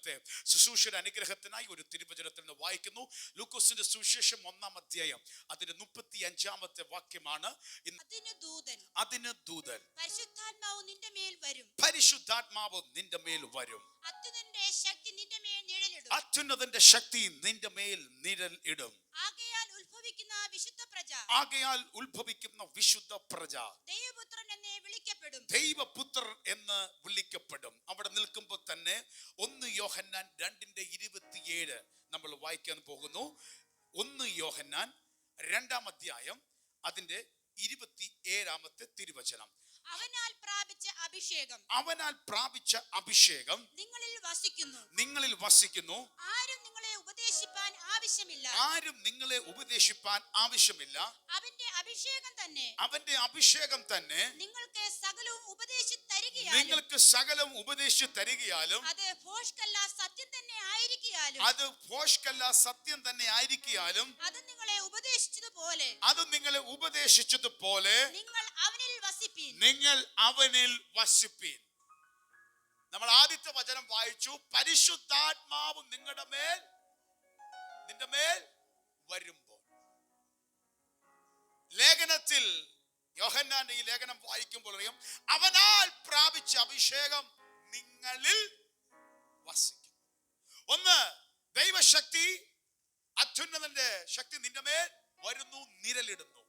ഇന്നത്തെ ശുശ്രൂഷയുടെ അനുഗ്രഹത്തിനായി ഒരു തിരുവചനത്തിൽ നിന്ന് വായിക്കുന്നു. ലൂക്കോസിന്റെ സുവിശേഷം 1-ാം അധ്യായം അതിന്റെ 35-ാമത്തെ വാക്യമാണ്. അതിന് ദൂതൻ പരിശുദ്ധാത്മാവ് നിന്റെ മേൽ വരും, പരിശുദ്ധാത്മാവ് നിന്റെ മേൽ വരും, അത്യുന്നതന്റെ ശക്തി നിന്റെ മേൽ നിഴലിടും, അത്യുന്നതന്റെ ശക്തി നിന്റെ മേൽ നിഴൽ ഇടും. ആകയാൽ ഉത്ഭവിക്കുന്ന വിശുദ്ധ പ്രജ ദൈവപുത്രൻ എന്ന് വിളിക്കപ്പെടും, ദൈവപുത്രർ എന്ന് വിളിക്കപ്പെടും. അവിടെ നിൽക്കുമ്പോൾ തന്നെ 1 യോഹന്നാൻ 2:27 നമ്മൾ വായിക്കാൻ പോകുന്നു. 1 യോഹന്നാൻ 2-ാം അധ്യായം അതിന്റെ 27-ാമത്തെ തിരുവചനം. അവനാൽ പ്രാപിച്ച അഭിഷേകം നിങ്ങളിൽ വസിക്കുന്നു. ആരും നിങ്ങളെ ഉപദേശിപ്പാൻ ആവശ്യമില്ല. അവന്റെ അഭിഷേകം തന്നെ നിങ്ങൾക്ക് സകലവും ഉപദേശിച്ചു തരികയാലും അത് ഭോഷ്കല്ല സത്യം തന്നെ ആയിരിക്കാലും അത് നിങ്ങളെ ഉപദേശിച്ചതുപോലെ നിങ്ങൾ അവനിൽ വസിപ്പീൻ. നമ്മൾ ആദ്യത്തെ വചനം വായിച്ചു, പരിശുദ്ധാത്മാവ് നിന്റെ മേൽ വരുമ്പോൾ. ലേഖനത്തിൽ യോഹന്നാന്റെ ഈ ലേഖനം വായിക്കുമ്പോൾ അറിയാം, അവനാൽ പ്രാപിച്ച അഭിഷേകം നിങ്ങളിൽ വസിക്കും. ഒന്ന്, ദൈവശക്തി, അത്യുന്നതന്റെ ശക്തി നിന്റെ മേൽ വരുന്നു, നിഴലിടുന്നു.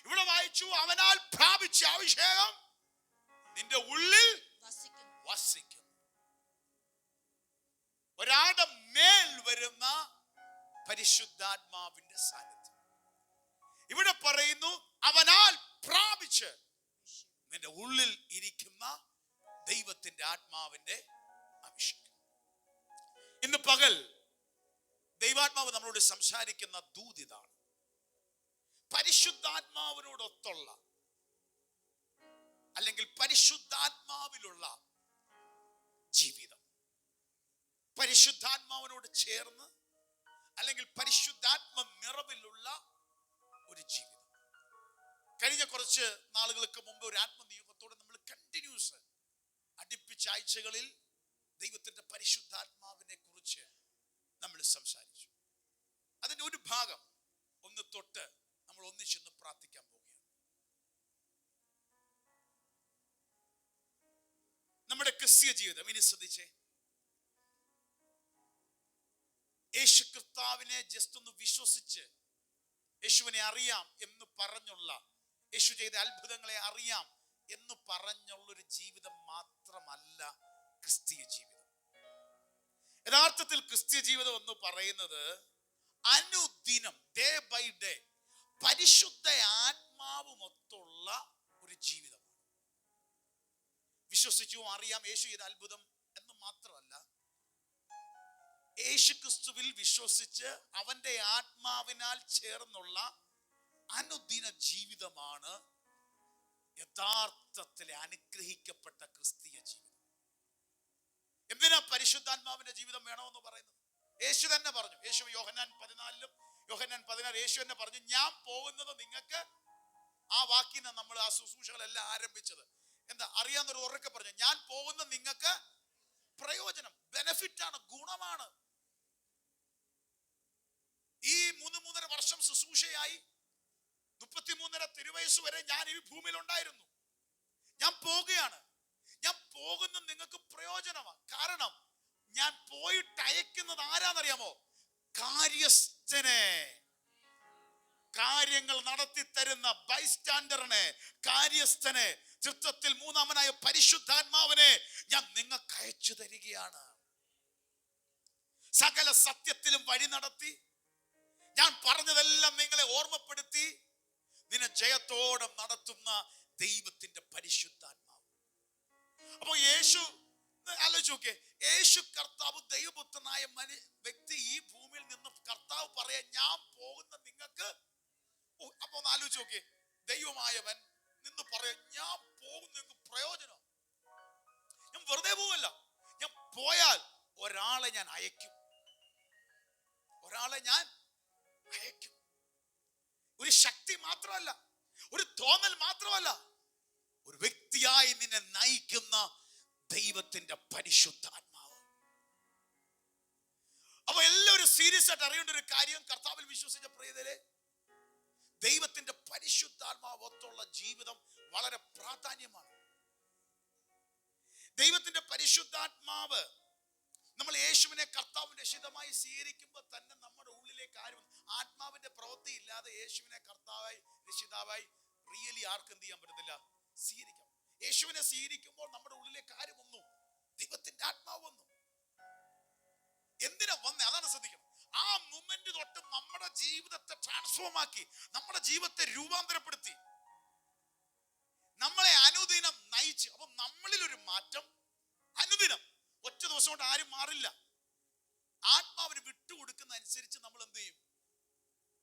ഇവിടെ വായിച്ചു, അവനാൽ പ്രാപിച്ച അഭിഷേകം നിന്റെ ഉള്ളിൽ വസിക്കുന്നു. ഒരാളുടെ മേൽ വരുന്ന പരിശുദ്ധാത്മാവിന്റെ സാന്നിധ്യം. ഇവിടെ പറയുന്നു, അവനാൽ പ്രാപിച്ച് നിന്റെ ഉള്ളിൽ ഇരിക്കുന്ന ദൈവത്തിന്റെ ആത്മാവിന്റെ അഭിഷേകം. ഇന്ന് പകൽ ദൈവാത്മാവ് നമ്മളോട് സംസാരിക്കുന്ന ദൂതിതാണ്. പരിശുദ്ധാത്മാവിനോടൊത്തുള്ള അല്ലെങ്കിൽ പരിശുദ്ധാത്മാവിലുള്ള ജീവിതം, പരിശുദ്ധാത്മാവിനോട് ചേർന്ന് അല്ലെങ്കിൽ പരിശുദ്ധാത്മ നിറവിലുള്ള ഒരു ജീവിതം. കഴിഞ്ഞ കുറച്ച് നാളുകൾക്ക് മുമ്പ് ഒരു ആത്മനിയോഗത്തോടെ നമ്മൾ കണ്ടിന്യൂസ് അടുപ്പിച്ച ആഴ്ചകളിൽ ദൈവത്തിന്റെ പരിശുദ്ധാത്മാവിനെ കുറിച്ച് നമ്മൾ സംസാരിച്ചു. അതിന്റെ ഒരു ഭാഗം ഒന്ന് തൊട്ട് നമ്മൾ ഒന്നിച്ചൊന്ന് പ്രാർത്ഥിക്കാൻ പോവുകയാണ്. നമ്മുടെ ക്രിസ്തീയ ജീവിതം ഇനി ശ്രദ്ധിച്ചേ. യേശു കർത്താവിനെ ജസ്റ്റ് ഒന്ന് വിശ്വസിച്ച് യേശുവിനെ അറിയാം എന്ന് പറഞ്ഞുള്ള, യേശു ചെയ്ത അത്ഭുതങ്ങളെ അറിയാം എന്ന് പറഞ്ഞുള്ളൊരു ജീവിതം മാത്രമല്ല ക്രിസ്തീയ ജീവിതം. യഥാർത്ഥത്തിൽ ക്രിസ്തീയ ജീവിതം എന്ന് പറയുന്നത് അനുദിനം, ഡേ ബൈ ഡേ, പരിശുദ്ധ ആത്മാവുമൊത്തുള്ള ഒരു ജീവിതമാണ്. വിശ്വസിച്ചു അറിയാം യേശു ചെയ്ത അത്ഭുതം എന്ന് മാത്രമല്ല, യേശു ക്രിസ്തുവിൽ വിശ്വസിച്ച് അവന്റെ ആത്മാവിനാൽ ചേർന്നുള്ള അനുദിന ജീവിതമാണ് യഥാർത്ഥത്തിലെ അനുഗ്രഹിക്കപ്പെട്ട ക്രിസ്തീയ ജീവിതം. എന്തിനാ പരിശുദ്ധാത്മാവിന്റെ ജീവിതം വേണമെന്ന് പറയുന്നത്? യേശു തന്നെ പറഞ്ഞു. യേശു യോഹന്നാൻ 16 യേശു തന്നെ പറഞ്ഞു, ഞാൻ പോകുന്നത് നിങ്ങൾക്ക്, ആ വാക്കിന് നമ്മൾ ആ ശുശ്രൂഷകളെല്ലാം ആരംഭിച്ചത് എന്താ അറിയാവുന്നൊരു ഉറക്കെ പറഞ്ഞു, ഞാൻ പോകുന്നത് നിങ്ങൾക്ക് പ്രയോജനം, ബെനഫിറ്റ് ആണ്, ഗുണമാണ്. ഈ 3.5 വർഷം ശുശ്രൂഷയായി 33.5 തിരുവയസ്സ് വരെ ഞാൻ ഈ ഭൂമിയിൽ ഉണ്ടായിരുന്നു. ഞാൻ പോകുകയാണ്. ഞാൻ പോകുന്നത് നിങ്ങൾക്ക് പ്രയോജനമാണ്. കാരണം ഞാൻ പോയിട്ട് അയക്കുന്നത് ആരാന്നറിയാമോ? കാര്യസ്ഥനെ, കാര്യങ്ങൾ നടത്തി തരുന്ന ബൈസ്റ്റാൻഡറിനെ, കാര്യസ്ഥനെ, ചിത്രത്തിൽ 3-ാമനായ പരിശുദ്ധാത്മാവിനെ ഞാൻ നിങ്ങൾക്ക് അയച്ചു തരികയാണ്. സകല സത്യത്തിലും വഴി നടത്തി, ഞാൻ പറഞ്ഞതെല്ലാം നിങ്ങളെ ഓർമ്മപ്പെടുത്തി നിന്നെ ജയത്തോടെ നടത്തുന്ന ദൈവത്തിന്റെ പരിശുദ്ധാത്മാവ്. അപ്പൊ യേശു ആലോചിച്ച് നോക്കിയേ, യേശു കർത്താവ് ദൈവപുത്രനായ വ്യക്തി ഈ ഭൂമിയിൽ നിന്ന് കർത്താവ് പറയാ, ഞാൻ പോകുന്ന നിങ്ങൾക്ക്. അപ്പൊ ഒന്ന് ആലോചിച്ച് നോക്കിയേ, ദൈവമായവൻ നിന്ന് പറയാ, ഞാൻ പോകുന്ന നിങ്ങൾക്ക് പ്രയോജനം. ഞാൻ വെറുതെ പോവല്ല, ഞാൻ പോയാൽ ഒരാളെ ഞാൻ അയക്കും. ഒരു ശക്തി മാത്രമല്ല, ഒരു തോന്നൽ മാത്രമല്ല, ഒരു വ്യക്തിയായി നിന്നെ നയിക്കുന്ന ദൈവത്തിന്റെ പരിശുദ്ധാത്മാവ്. സീരിയസ് ആയിട്ട് അറിയേണ്ട ഒരു കാര്യം, കർത്താവിൽ വിശ്വസിച്ച പ്രിയതരെ, ദൈവത്തിന്റെ പരിശുദ്ധാത്മാവത്തുള്ള ജീവിതം വളരെ പ്രാധാന്യമാണ്. ദൈവത്തിന്റെ പരിശുദ്ധാത്മാവ് നമ്മൾ യേശുവിനെ കർത്താവിന്റെ രക്ഷിതമായി സ്വീകരിക്കുമ്പോൾ തന്നെ നമ്മുടെ ഉള്ളിലേക്ക് ആരും ആത്മാവിന്റെ പ്രവൃത്തി ഇല്ലാതെ യേശുവിനെ കർത്താവായി രക്ഷിതാവായി റിയലി ആർക്കും എന്ത് ചെയ്യാൻ പറ്റത്തില്ല, സ്വീകരിക്കാം. യേശുവിനെ സ്വീകരിക്കുമ്പോൾ നമ്മുടെ ഉള്ളിലേക്ക് ആരും വന്നു, ദൈവത്തിന്റെ ആത്മാവ് വന്നു. എന്തിനാ വന്നേ? അതാണ് ശ്രദ്ധിക്കണം. ആ മൊമെന്റ് തൊട്ട് നമ്മുടെ ജീവിതത്തെ ട്രാൻസ്ഫോം ആക്കി, നമ്മുടെ ജീവിതത്തെ രൂപാന്തരപ്പെടുത്തി, നമ്മളെ അനുദിനം നയിച്ച്. അപ്പൊ നമ്മളിൽ ഒരു മാറ്റം അനുദിനം, ഒറ്റ ദിവസം കൊണ്ട് ആരും മാറില്ല. ആത്മാവിന് വിട്ടുകൊടുക്കുന്ന അനുസരിച്ച് നമ്മൾ എന്ത് ചെയ്യും?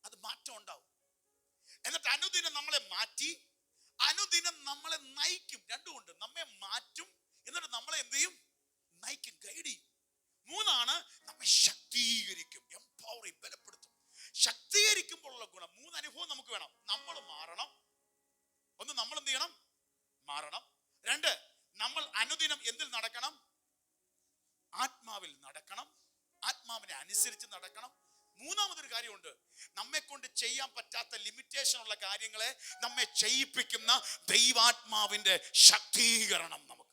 അത് മാറ്റം ഉണ്ടാവും. എന്നിട്ട് അനുദിനം നമ്മളെ മാറ്റി, അനുദിനം നമ്മളെ നയിക്കും. രണ്ടുമുണ്ട്, നമ്മെ മാറ്റും, എന്നിട്ട് നമ്മളെ എന്ത് ചെയ്യും? നയിക്കും, ഗൈഡ് ചെയ്യും. മൂന്നാണ്, നമ്മെ ശക്തീകരിക്കും, എംപവർ ചെയ്യും, ബലപ്പെടുത്തും. ശക്തീകരിക്കുമ്പോഴുള്ള ഗുണം, മൂന്ന് അനുഭവം നമുക്ക് വേണം. നമ്മൾ മാറണം. ഒന്ന്, നമ്മൾ എന്ത് ചെയ്യണം? മാറണം. രണ്ട്, നമ്മൾ അനുദിനം എന്തിൽ നടക്കണം? ആത്മാവിൽ നടക്കണം, ആത്മാവിനെ അനുസരിച്ച് നടക്കണം. മൂന്നാമതൊരു കാര്യമുണ്ട്, നമ്മെ കൊണ്ട് ചെയ്യാൻ പറ്റാത്ത ലിമിറ്റേഷൻ ഉള്ള കാര്യങ്ങളെ നമ്മെ ചെയ്യിപ്പിക്കുന്ന ദൈവാത്മാവിന്റെ ശക്തീകരണം നമുക്ക്.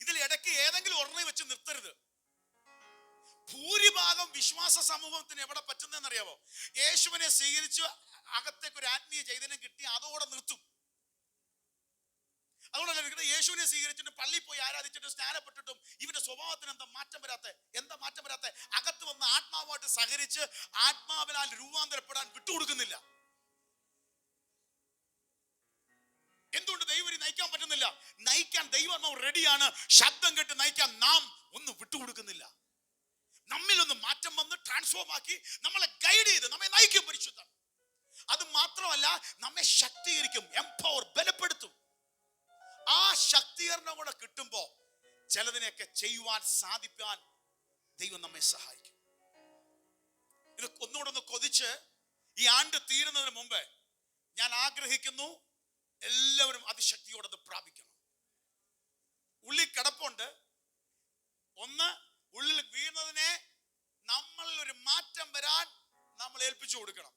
ഇതിൽ ഇടയ്ക്ക് ഏതെങ്കിലും ഒരെണ്ണം വെച്ച് നിർത്തരുത്. ഭൂരിഭാഗം വിശ്വാസ സമൂഹത്തിന് എവിടെ പറ്റുന്നതെന്നറിയാവോ? യേശുവിനെ സ്വീകരിച്ച് അകത്തേക്ക് ഒരു ആത്മീയ ചൈതന്യം കിട്ടി, അതോടെ നിർത്തും. അതുകൊണ്ടല്ല യേശുവിനെ സ്വീകരിച്ചിട്ട് പള്ളിയിൽ പോയി ആരാധിച്ചിട്ട് സ്നാനപ്പെട്ടിട്ടും ഇവന്റെ സ്വഭാവത്തിന് എന്താ മാറ്റം വരാത്ത? അകത്ത് വന്ന് ആത്മാവായിട്ട് സഹകരിച്ച് ആത്മാവിനാൽ രൂപാന്തരപ്പെടാൻ വിട്ടുകൊടുക്കുന്നില്ല. എന്തുകൊണ്ട് ദൈവം നയിക്കാൻ പറ്റുന്നില്ല? നയിക്കാൻ ദൈവം റെഡിയാണ്. ശബ്ദം കേട്ട് നയിക്കാൻ നാം ഒന്നും വിട്ടുകൊടുക്കുന്നില്ല. നമ്മിലൊന്ന് മാറ്റം വന്ന് ട്രാൻസ്ഫോം ആക്കി നമ്മളെ ഗൈഡ് ചെയ്ത് നമ്മെ നയിക്കും പരിശുദ്ധം. അത് മാത്രമല്ല, നമ്മെ ശക്തീകരിക്കും, എംപവർ, ബലപ്പെടുത്തും. ആ ശക്തീകരണം കൂടെ കിട്ടുമ്പോ ചിലതിനെയൊക്കെ ചെയ്യുവാൻ സാധിപ്പാൻ ദൈവം നമ്മെ സഹായിക്കും. ഇത് ഒന്നുകൂടെ ഒന്ന് കൊതിച്ച് ഈ ആണ്ട് തീരുന്നതിന് മുമ്പ് ഞാൻ ആഗ്രഹിക്കുന്നു, എല്ലാവരും അതിശക്തിയോടെ അത് പ്രാപിക്കണം. ഉള്ളിൽ കിടപ്പുണ്ട്. ഒന്ന്, ഉള്ളിൽ വീണതിനെ നമ്മളിൽ ഒരു മാറ്റം വരാൻ നമ്മൾ ഏൽപ്പിച്ചു കൊടുക്കണം.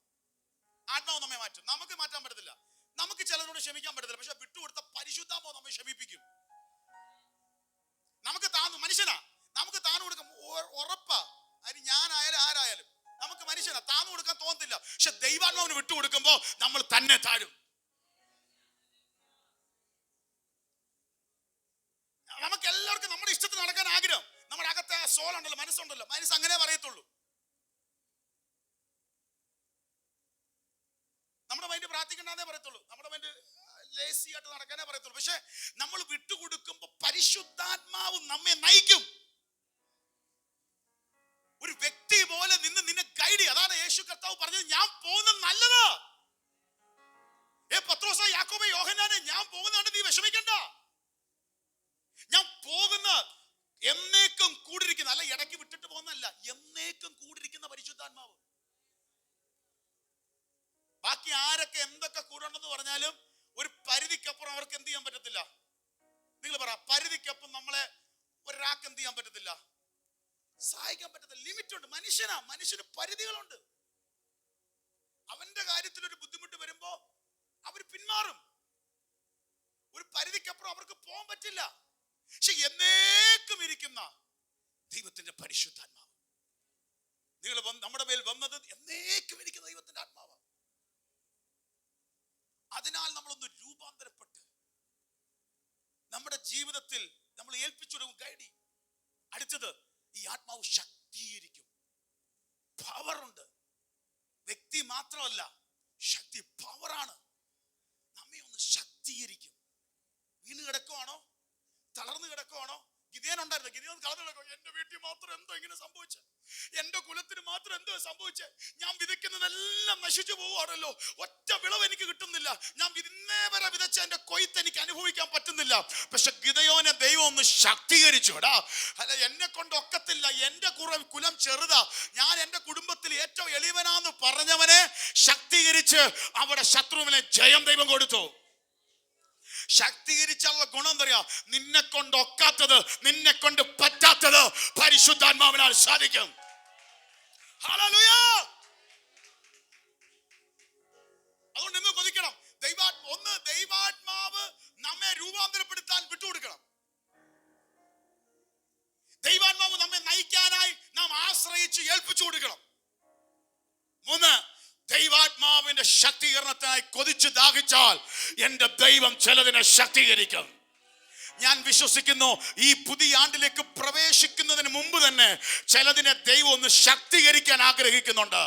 ആത്മാവ് നമ്മെ മാറ്റും. നമുക്ക് മാറ്റാൻ പറ്റത്തില്ല, നമുക്ക് ചിലതിനോട് ക്ഷമിക്കാൻ പറ്റത്തില്ല. പക്ഷെ വിട്ടുകൊടുത്ത പരിശുദ്ധാത്മാവ് നമ്മെ ക്ഷമിപ്പിക്കും. നമുക്ക് മനുഷ്യനാ, നമുക്ക് താന്നു കൊടുക്കും, ഉറപ്പാ. അതിന് ഞാനായാലും ആരായാലും നമുക്ക് മനുഷ്യനാ, താന്നു കൊടുക്കാൻ തോന്നത്തില്ല. പക്ഷെ ദൈവാത്മാവിന് വിട്ടുകൊടുക്കുമ്പോ നമ്മൾ തന്നെ താഴും. നമുക്ക് എല്ലാവർക്കും നമ്മുടെ ഇഷ്ടത്തിന് നടക്കാൻ ആഗ്രഹം. നമ്മുടെ അകത്തെ സോൾ ഉണ്ടല്ലോ, മനസ്സുണ്ടല്ലോ, മനസ്സ് അങ്ങനെ പറയത്തുള്ളൂ. നമ്മുടെ മൈൻഡ് പ്രാർത്ഥിക്കണ്ടെന്നേ പറയത്തുള്ളൂ, നമ്മുടെ മൈൻഡ് ലേസി ആയിട്ട് നടക്കാനേ പറയത്തുള്ളൂ. പക്ഷെ നമ്മൾ വിട്ടുകൊടുക്കുമ്പോ പരിശുദ്ധാത്മാവ് നമ്മെ നയിക്കും. ഒരു വ്യക്തി പോലെ നിന്ന് നിന്നെ ഗൈഡ് ചെയ്യും. അതാണ് യേശു കർത്താവ് പറഞ്ഞത്, ഞാൻ പോകുന്നത് നല്ലതാ. പത്രോസേ, യാക്കോബേ, യോഹന്നാനെ, ഞാൻ പോകുന്നതാണ്, നീ വിഷമിക്കണ്ട. ഞാൻ പോകുന്ന എന്നേക്കും കൂടിരിക്കുന്ന, അല്ല ഇടയ്ക്ക് വിട്ടിട്ട് പോകുന്നല്ല, എന്നേക്കും കൂടിരിക്കുന്ന പരിശുദ്ധാത്മാവ്. ബാക്കി ആരൊക്കെ എന്തൊക്കെ കൂടണ്ടെന്ന് പറഞ്ഞാലും ഒരു പരിധിക്കപ്പുറം അവർക്ക് എന്ത് ചെയ്യാൻ പറ്റത്തില്ല. നിങ്ങൾ പറ, പരിധിക്കപ്പം നമ്മളെ ഒരാൾക്ക് എന്ത് ചെയ്യാൻ പറ്റത്തില്ല, സഹായിക്കാൻ പറ്റത്തില്ല. ലിമിറ്റ് ഉണ്ട്. മനുഷ്യനാ, മനുഷ്യന് പരിധികളുണ്ട്. അവന്റെ കാര്യത്തിൽ ഒരു ബുദ്ധിമുട്ട് വരുമ്പോ അവർ പിന്മാറും. ഒരു പരിധിക്കപ്പുറം അവർക്ക് പോകാൻ പറ്റില്ല. പക്ഷെ എന്നേക്കും ഇരിക്കുന്ന ദൈവത്തിന്റെ പരിശുദ്ധാത്മാവ്, നിങ്ങൾ നമ്മുടെ മേൽ വന്നത് എന്നേക്കും ഇരിക്കുന്ന ദൈവത്തിന്റെ ആത്മാവ്. അതിനാൽ നമ്മളൊന്ന് രൂപാന്തരപ്പെട്ട് നമ്മുടെ ജീവിതത്തിൽ നമ്മൾ ഏൽപ്പിച്ചൊരു ഗൈഡ്. അടുത്തത്, ഈ ആത്മാവ് ശക്തീകരിക്കും. പവറുണ്ട്. വ്യക്തി മാത്രമല്ല, ശക്തി, പവറാണ്. നമ്മെ ഒന്ന് ശക്തീകരിക്കും. വീണ് കിടക്കുവാണോ, തളർന്നു കിടക്കുവാണോ? ഗിദെയോൻ ഉണ്ടായിരുന്നു. ഗിദെയോൻ തളർന്നു കിടക്കും. എന്റെ വീട്ടിൽ മാത്രം എന്തോ ഇങ്ങനെ സംഭവിച്ചേ, എന്റെ കുലത്തിന് മാത്രം എന്തോ സംഭവിച്ചേ, ഞാൻ വിതയ്ക്കുന്നതെല്ലാം നശിച്ചു പോവുകയാണല്ലോ, ഒറ്റ വിളവ് എനിക്ക് കിട്ടുന്നില്ല, ഞാൻ ഇന്നേ വരെ വിതച്ച എന്റെ കൊയ്ത്ത് എനിക്ക് അനുഭവിക്കാൻ പറ്റുന്നില്ല. പക്ഷെ ഗിദെയോനെ ദൈവം ഒന്ന് ശക്തീകരിച്ചു. അല്ല, എന്നെ കൊണ്ട് ഒക്കത്തില്ല, എന്റെ കുലം ചെറുതാ, ഞാൻ എന്റെ കുടുംബത്തിൽ ഏറ്റവും എളിയവനാന്ന് പറഞ്ഞവനെ ശക്തീകരിച്ച് അവിടെ ശത്രുവിനെ ജയം ദൈവം കൊടുത്തു. ശക്തീകരിച്ചുള്ള ഗുണം എന്തറിയാ? നിന്നെ കൊണ്ട് ഒക്കാത്തത്, നിന്നെ കൊണ്ട് പറ്റാത്ത സാധിക്കാത്തത് പരിശുദ്ധാത്മാവിനാൽ സാധിക്കും. ഹല്ലേലൂയ. അതുകൊണ്ട് ഇന്ന് കൊതിക്കണം. ദൈവാത്മാവ് നമ്മെ രൂപാന്തരപ്പെടുത്താൻ വിട്ടുകൊടുക്കണം. ദൈവാത്മാവ് നമ്മെ നയിക്കാനായി നാം ആശ്രയിച്ച് ഏൽപ്പിച്ചു കൊടുക്കണം. 3, ദൈവാത്മാവിന്റെ ശക്തീകരണത്തിനായി കൊതിച്ച് ദാഹിച്ചാൽ എന്റെ ദൈവം ചിലതിനെ ശക്തീകരിക്കും. ഞാൻ വിശ്വസിക്കുന്നു ഈ പുതിയ ആണ്ടിലേക്ക് പ്രവേശിക്കുന്നതിന് മുമ്പ് തന്നെ ചിലതിനെ ദൈവം ഒന്ന് ശക്തീകരിക്കാൻ ആഗ്രഹിക്കുന്നുണ്ട്.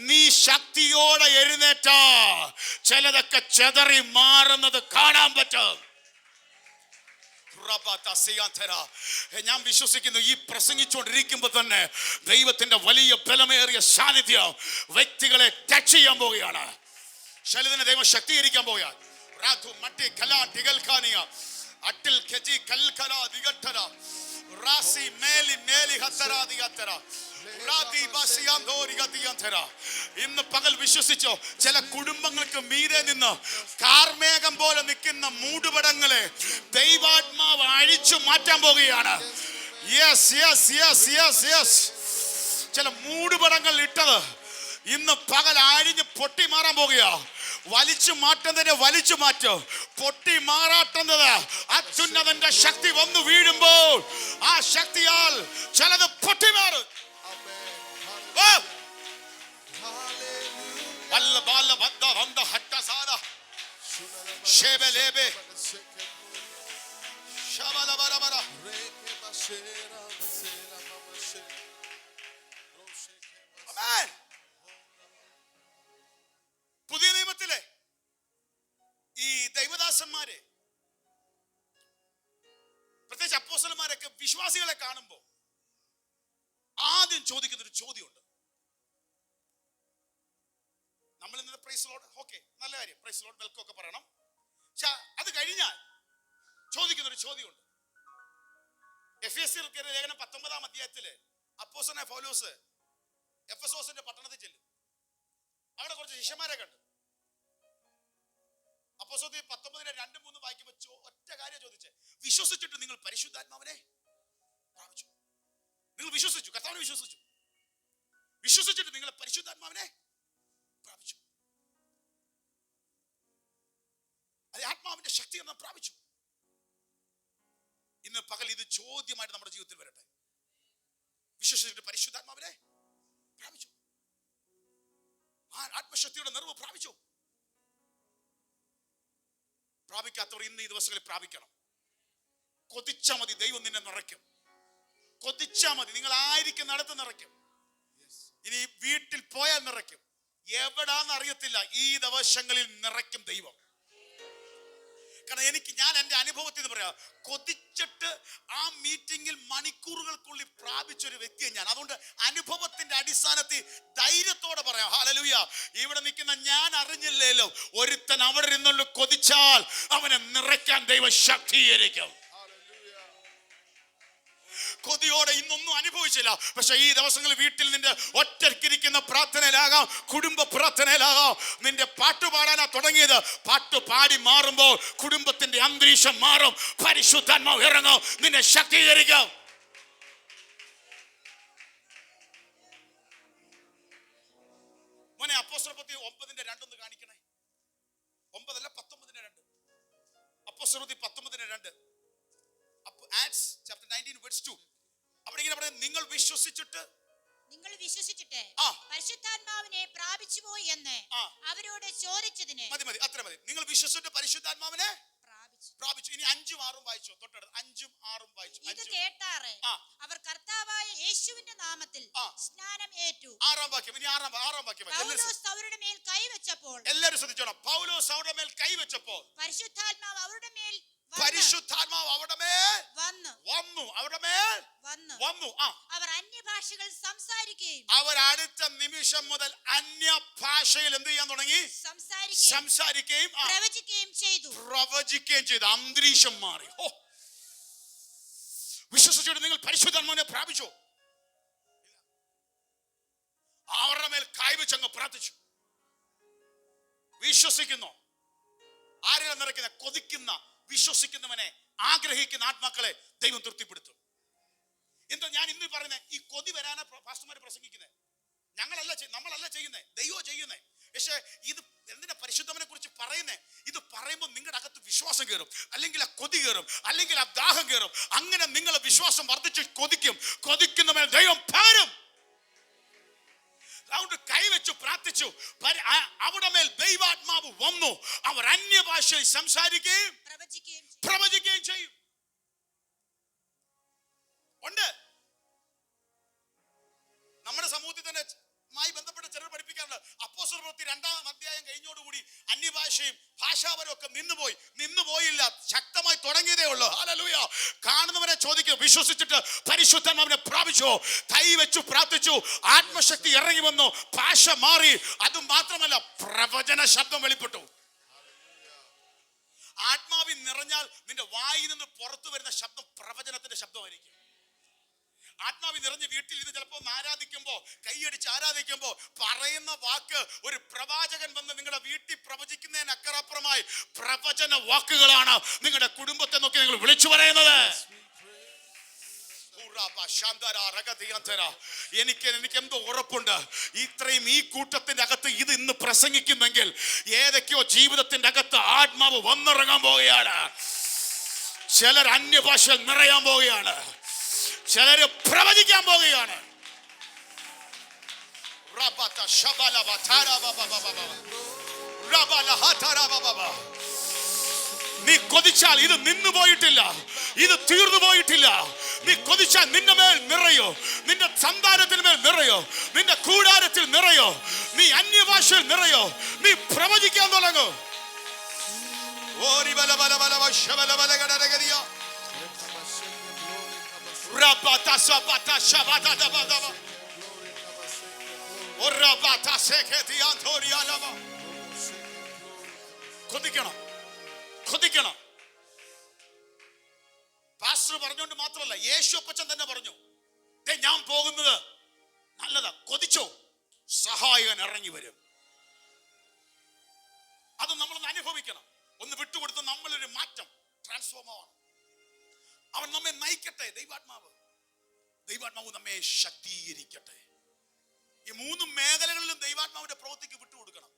നീ ശക്തിയോടെ എഴുന്നേറ്റാ ചിലതൊക്കെ ചെതറി മാറുന്നത് കാണാൻ പറ്റും. ഞാൻ വിശ്വസിക്കുന്നു ഈ പ്രസംഗിച്ചുകൊണ്ടിരിക്കുമ്പോൾ തന്നെ ദൈവത്തിന്റെ വലിയ ബലമേറിയ സാന്നിധ്യം വ്യക്തികളെ ടച്ച് ചെയ്യാൻ പോവുകയാണ്. ചിലതിനെ ദൈവം ശക്തീകരിക്കാൻ പോവുകയാണ്. അട്ടിൽ ഖജി കൽഖല ദിഗട്ടര റാസി മേലി മേലി ഹത്തര ദിഗട്ടര റാദി ബസിയാൻ ദോരി ഗതിയന്തര. ഇന്ന് പകൽ വിശ്വസിച്ചോ, ചില കുടുംബങ്ങൾക്ക് മീതെ നിന്ന് കാർമേഘം പോലെ നിൽക്കുന്ന മൂടുപടങ്ങളെ ദൈവാത്മാവ് അഴിച്ചു മാറ്റാൻ പോവുകയാണ്. Yes yes yes yes yes. ചില മൂടുപടങ്ങൾ ഇട്ടത് ഇന്ന് പകൽ അഴിഞ്ഞ് പൊട്ടി മാറാൻ പോകുക. വലിച്ചു മാറ്റുന്നതിനെ വലിച്ചു മാറ്റും. പൊട്ടി മാറാട്ടുന്നത് അത്യുന്നതന്റെ ശക്തി വന്നു വീഴുമ്പോൾ ആ ശക്തിയാൽ ചിലത് പൊട്ടി മാറും. പുതിയ നിയമത്തിലെ ഈ ദൈവദാസന്മാരെ, പ്രത്യേകിച്ച് അപ്പോസ്തലന്മാരൊക്കെ വിശ്വാസികളെ കാണുമ്പോൾ ആദ്യം ചോദിക്കുന്ന ഒരു ചോദ്യമുണ്ട്. നമ്മൾ ഇന്നത്തെ പ്രൈസ് ലോർഡ്, ഓക്കെ, നല്ല കാര്യം, പ്രൈസ് ലോർഡ്, വെൽക്കം ഒക്കെ പറയണം. പക്ഷെ അത് കഴിഞ്ഞാൽ ചോദിക്കുന്ന ഒരു ചോദ്യമുണ്ട്. എഫെസ്യർക്ക് ലേഖനം 19-ാം അധ്യായത്തില് അപ്പോസ്തലനായ പൗലോസ് എഫെസോസിന്റെ പട്ടണത്തിൽ ചെല്ലും. അവിടെ കുറച്ച് ശിഷ്യന്മാരെ കണ്ടു. അപ്പോസ്തലർ 19:2-3 വായിക്കുമ്പോൾ ഒറ്റ കാര്യം ചോദിച്ചേ, വിശ്വസിച്ചിട്ട് നിങ്ങൾ പരിശുദ്ധാത്മാവിനെ പ്രാപിച്ചു? നിങ്ങൾ വിശ്വസിച്ചു, കർത്താവിനെ വിശ്വസിച്ചു, വിശ്വസിച്ചിട്ട് നിങ്ങൾ പരിശുദ്ധാത്മാവിനെ പ്രാപിച്ചു. അത് ആത്മാവിന്റെ ശക്തി എന്ന് പ്രാപിച്ചു. ഇന്ന് പകൽ ഇത് ചോദ്യമായിട്ട് നമ്മുടെ ജീവിതത്തിൽ വരട്ടെ. വിശ്വസിച്ചിട്ട് പരിശുദ്ധാത്മാവിനെ പ്രാപിച്ചു? ആത്മശക്തിയുടെ നിറവ് പ്രാപിച്ചു? പ്രാപിക്കാത്തവർ ഇന്ന് ഈ ദിവസങ്ങളിൽ പ്രാപിക്കണം. കൊതിച്ചാ മതി, ദൈവം നിന്നെ നിറയ്ക്കും. കൊതിച്ചാ മതി, നിങ്ങൾ ആയിരിക്കുന്നിടത്ത് നിറയ്ക്കും. ഇനി വീട്ടിൽ പോയാൽ നിറയ്ക്കും, എവിടാന്ന് അറിയത്തില്ല, ഈ ദിവസങ്ങളിൽ നിറയ്ക്കും ദൈവം. കാരണം ഞാൻ എൻ്റെ അനുഭവത്തിൽ നിന്ന് പറയാം, കൊതിച്ചിട്ട് ആ മീറ്റിംഗിൽ മണിക്കൂറുകൾക്കുള്ളിൽ പ്രാപിച്ചൊരു വ്യക്തിയാണ് ഞാൻ. അതുകൊണ്ട് അനുഭവത്തിന്റെ അടിസ്ഥാനത്തിൽ ധൈര്യത്തോടെ പറയാം, ഹല്ലേലൂയ. ഇവിടെ നിൽക്കുന്ന ഞാൻ അറിഞ്ഞില്ലേലും ഒരുത്തൻ അവിടെ നിന്നുള്ള കൊതിച്ചാൽ അവനെ നിറയ്ക്കാൻ ദൈവം ശക്തീകരിക്കും. കൊതിയോടെ ഇന്നൊന്നും അനുഭവിച്ചില്ല, പക്ഷെ ഈ ദിവസങ്ങളിൽ വീട്ടിൽ നിന്റെ ഒറ്റയ്ക്കിരിക്കുന്ന പ്രാർത്ഥനയിലാകാം, കുടുംബ പ്രാർത്ഥനയിലാകാം, നിന്റെ പാട്ടുപാടാനാ തുടങ്ങിയത്. പാട്ട് പാടി മാറുമ്പോൾ കുടുംബത്തിന്റെ അന്തരീക്ഷം മാറും. പരിശുദ്ധാത്മാവ് ഇറങ്ങും, നിന്നെ ശക്തീകരിക്കും. മോനെ അപ്പോസ്തലപ്രവൃത്തി 9:2 കാണിക്കണേ. 9 അല്ല 19:2. അപ്പോസ്തലപ്രവൃത്തി 19:2. Acts chapter 19 verse 2. അവിടെ ഇങ്ങനെ പറയുന്നത്, നിങ്ങൾ വിശ്വസിച്ചിട്ട് പരിശുദ്ധാത്മാവിനെ പ്രാപിച്ചുവോ എന്ന് അവരോട് ചോദിച്ചതിന്. മതി, അത്ര മതി. നിങ്ങൾ വിശ്വസിച്ചിട്ട് പരിശുദ്ധാത്മാവിനെ പ്രാപിച്ചു. ഇനി 5ഉം 6ഉം വായിച്ചോ, തൊട്ടടുത്ത് 5ഉം 6ഉം വായിച്ചു. ഇത് കേട്ടാറ് അവർ കർത്താവായ യേശുവിന്റെ നാമത്തിൽ സ്നാനം ഏറ്റു. 6ആം വാക്യം. ഇനി 6ആം വാക്യം. പൗലോസ് അവരുടെ മേൽ കൈവച്ചപ്പോൾ, എല്ലാവരും ശ്രദ്ധിച്ചോണം, പൗലോസ് അവരുടെ മേൽ കൈവച്ചപ്പോൾ പരിശുദ്ധാത്മാവ് അവരുടെ മേൽ വന്നു. അവർ അന്യഭാഷകൾ സംസാരിക്കുകയും, അവർ അടുത്ത നിമിഷം മുതൽ അന്യഭാഷയിൽ എന്ത് ചെയ്യാൻ തുടങ്ങി? സംസാരിക്കുകയും പ്രവചിക്കുകയും ചെയ്തു. അന്തരീക്ഷം മാറി. വിശ്വസിച്ചിട്ട് നിങ്ങൾ പരിശുദ്ധാത്മാവിനെ പ്രാപിച്ചോ? അവരുടെ മേൽ കൈവച്ചങ്ങ് പ്രാർത്ഥിച്ചു. വിശ്വസിക്കുന്നു. ആരെയാണ് നിറയ്ക്കുന്ന? കൊതിക്കുന്ന, വിശ്വസിക്കുന്നവനെ, ആഗ്രഹിക്കുന്ന ആത്മാക്കളെ ദൈവം തൃപ്തിപ്പെടുത്തും. പാസ്റ്റർമാർ പ്രസംഗിക്കുന്നത്. നമ്മളല്ല ചെയ്യുന്നത്, ദൈവം ചെയ്യുന്നേ. പക്ഷേ ഇത് എന്തിനാ പരിശുദ്ധവനെ കുറിച്ച് പറയുന്നേ? ഇത് പറയുമ്പോൾ നിങ്ങളുടെ അകത്ത് വിശ്വാസം കയറും, അല്ലെങ്കിൽ ആ കൊതി കയറും, അല്ലെങ്കിൽ ആ ദാഹം കയറും. അങ്ങനെ നിങ്ങളെ വിശ്വാസം വർദ്ധിച്ച് കൊതിക്കുന്നവൻ ദൈവം പാരും. അതുകൊണ്ട് കൈവച്ചു പ്രാർത്ഥിച്ചു. അവിടെ മേൽ ദൈവാത്മാവ് വന്നു. അവർ അന്യഭാഷയിൽ സംസാരിക്കുകയും പ്രവചിക്കുകയും ചെയ്യും. ഉണ്ട് നമ്മുടെ സമൂഹത്തിൽ തന്നെ ബന്ധപ്പെട്ട ചിലർ പഠിപ്പിക്കാറുണ്ട്. അപ്പോസ്തല പ്രവൃത്തി 2-ാം അധ്യായം കഴിഞ്ഞോടുകൂടി അന്യഭാഷയും ഭാഷാപരവും ഒക്കെ നിന്നുപോയില്ല, ശക്തമായി തുടങ്ങിയതേ ഉള്ളൂ. ഹല്ലേലൂയ. കാണുന്നവരെ ചോദിക്കും, വിശ്വസിച്ചിട്ട് പരിശുദ്ധാത്മാവിനെ പ്രാപിച്ചോ? കൈവച്ചു പ്രാർത്ഥിച്ചു, ആത്മശക്തി ഇറങ്ങി വന്നു, ഭാഷ മാറി. അതും മാത്രമല്ല, പ്രവചന ശബ്ദം വെളിപ്പെട്ടു. ആത്മാവിൽ നിറഞ്ഞാൽ നിന്റെ വായിൽ നിന്ന് പുറത്തു വരുന്ന ശബ്ദം പ്രവചനത്തിന്റെ ശബ്ദമായിരിക്കും. ആത്മാവി നിറഞ്ഞ് വീട്ടിൽ ഇത് ചിലപ്പോൾ ആരാധിക്കുമ്പോ, കൈയടിച്ച് ആരാധിക്കുമ്പോ പറയുന്ന വാക്ക് ഒരു പ്രവാചകൻ വന്ന് നിങ്ങളുടെ വീട്ടിൽ പ്രവചിക്കുന്നതിനക്കറപ്പുറമായി പ്രവചന വാക്കുകളാണ് നിങ്ങളുടെ കുടുംബത്തെ നോക്കി നിങ്ങൾ വിളിച്ചു പറയുന്നത്. എനിക്ക് എന്തോ ഉറപ്പുണ്ട്, ഇത്രയും ഈ കൂട്ടത്തിന്റെ അകത്ത് ഇത് ഇന്ന് പ്രസംഗിക്കുന്നെങ്കിൽ ഏതൊക്കെയോ ജീവിതത്തിന്റെ അകത്ത് ആത്മാവ് വന്നിറങ്ങാൻ പോവുകയാണ്. ചിലർ അന്യഭാഷ നിറയാൻ പോവുകയാണ്, ചിലര് പ്രവചിക്കാൻ പോവുകയാണ്. നീ കൊതിച്ചാൽ ഇത് നിന്നു പോയിട്ടില്ല, ഇത് തീർന്നു പോയിട്ടില്ല. നീ കൊതിച്ചാൽ നിന്റെ മേൽ നിറയോ, നിന്റെ സന്താനത്തിന് മേൽ നിറയോ, നിന്റെ കൂടാരത്തിൽ നിറയോ, നീ അന്യഭാഷയിൽ നിറയോ, നീ പ്രവചിക്കാൻ തുടങ്ങൂ. കൊതിക്കണം. പാസ്റ്റർ പറഞ്ഞുകൊണ്ട് മാത്രമല്ല, യേശു അപ്പച്ചൻ തന്നെ പറഞ്ഞു, ഞാൻ പോകുന്നത് നല്ലതാ, കൊതിച്ചോ, സഹായകൻ ഇറങ്ങി വരും. അത് നമ്മളൊന്ന് അനുഭവിക്കണം. ഒന്ന് വിട്ടുകൊടുത്ത് നമ്മളൊരു മാറ്റം, ട്രാൻസ്ഫോം ആവണം. അവൻ നമ്മെ നയിക്കട്ടെ. ദൈവാത്മാവ് നമ്മെ ശക്തീകരിക്കട്ടെ. ഈ 3 മേഖലകളിലും ദൈവാത്മാവിന്റെ പ്രവൃത്തിക്ക് വിട്ടുകൊടുക്കണം.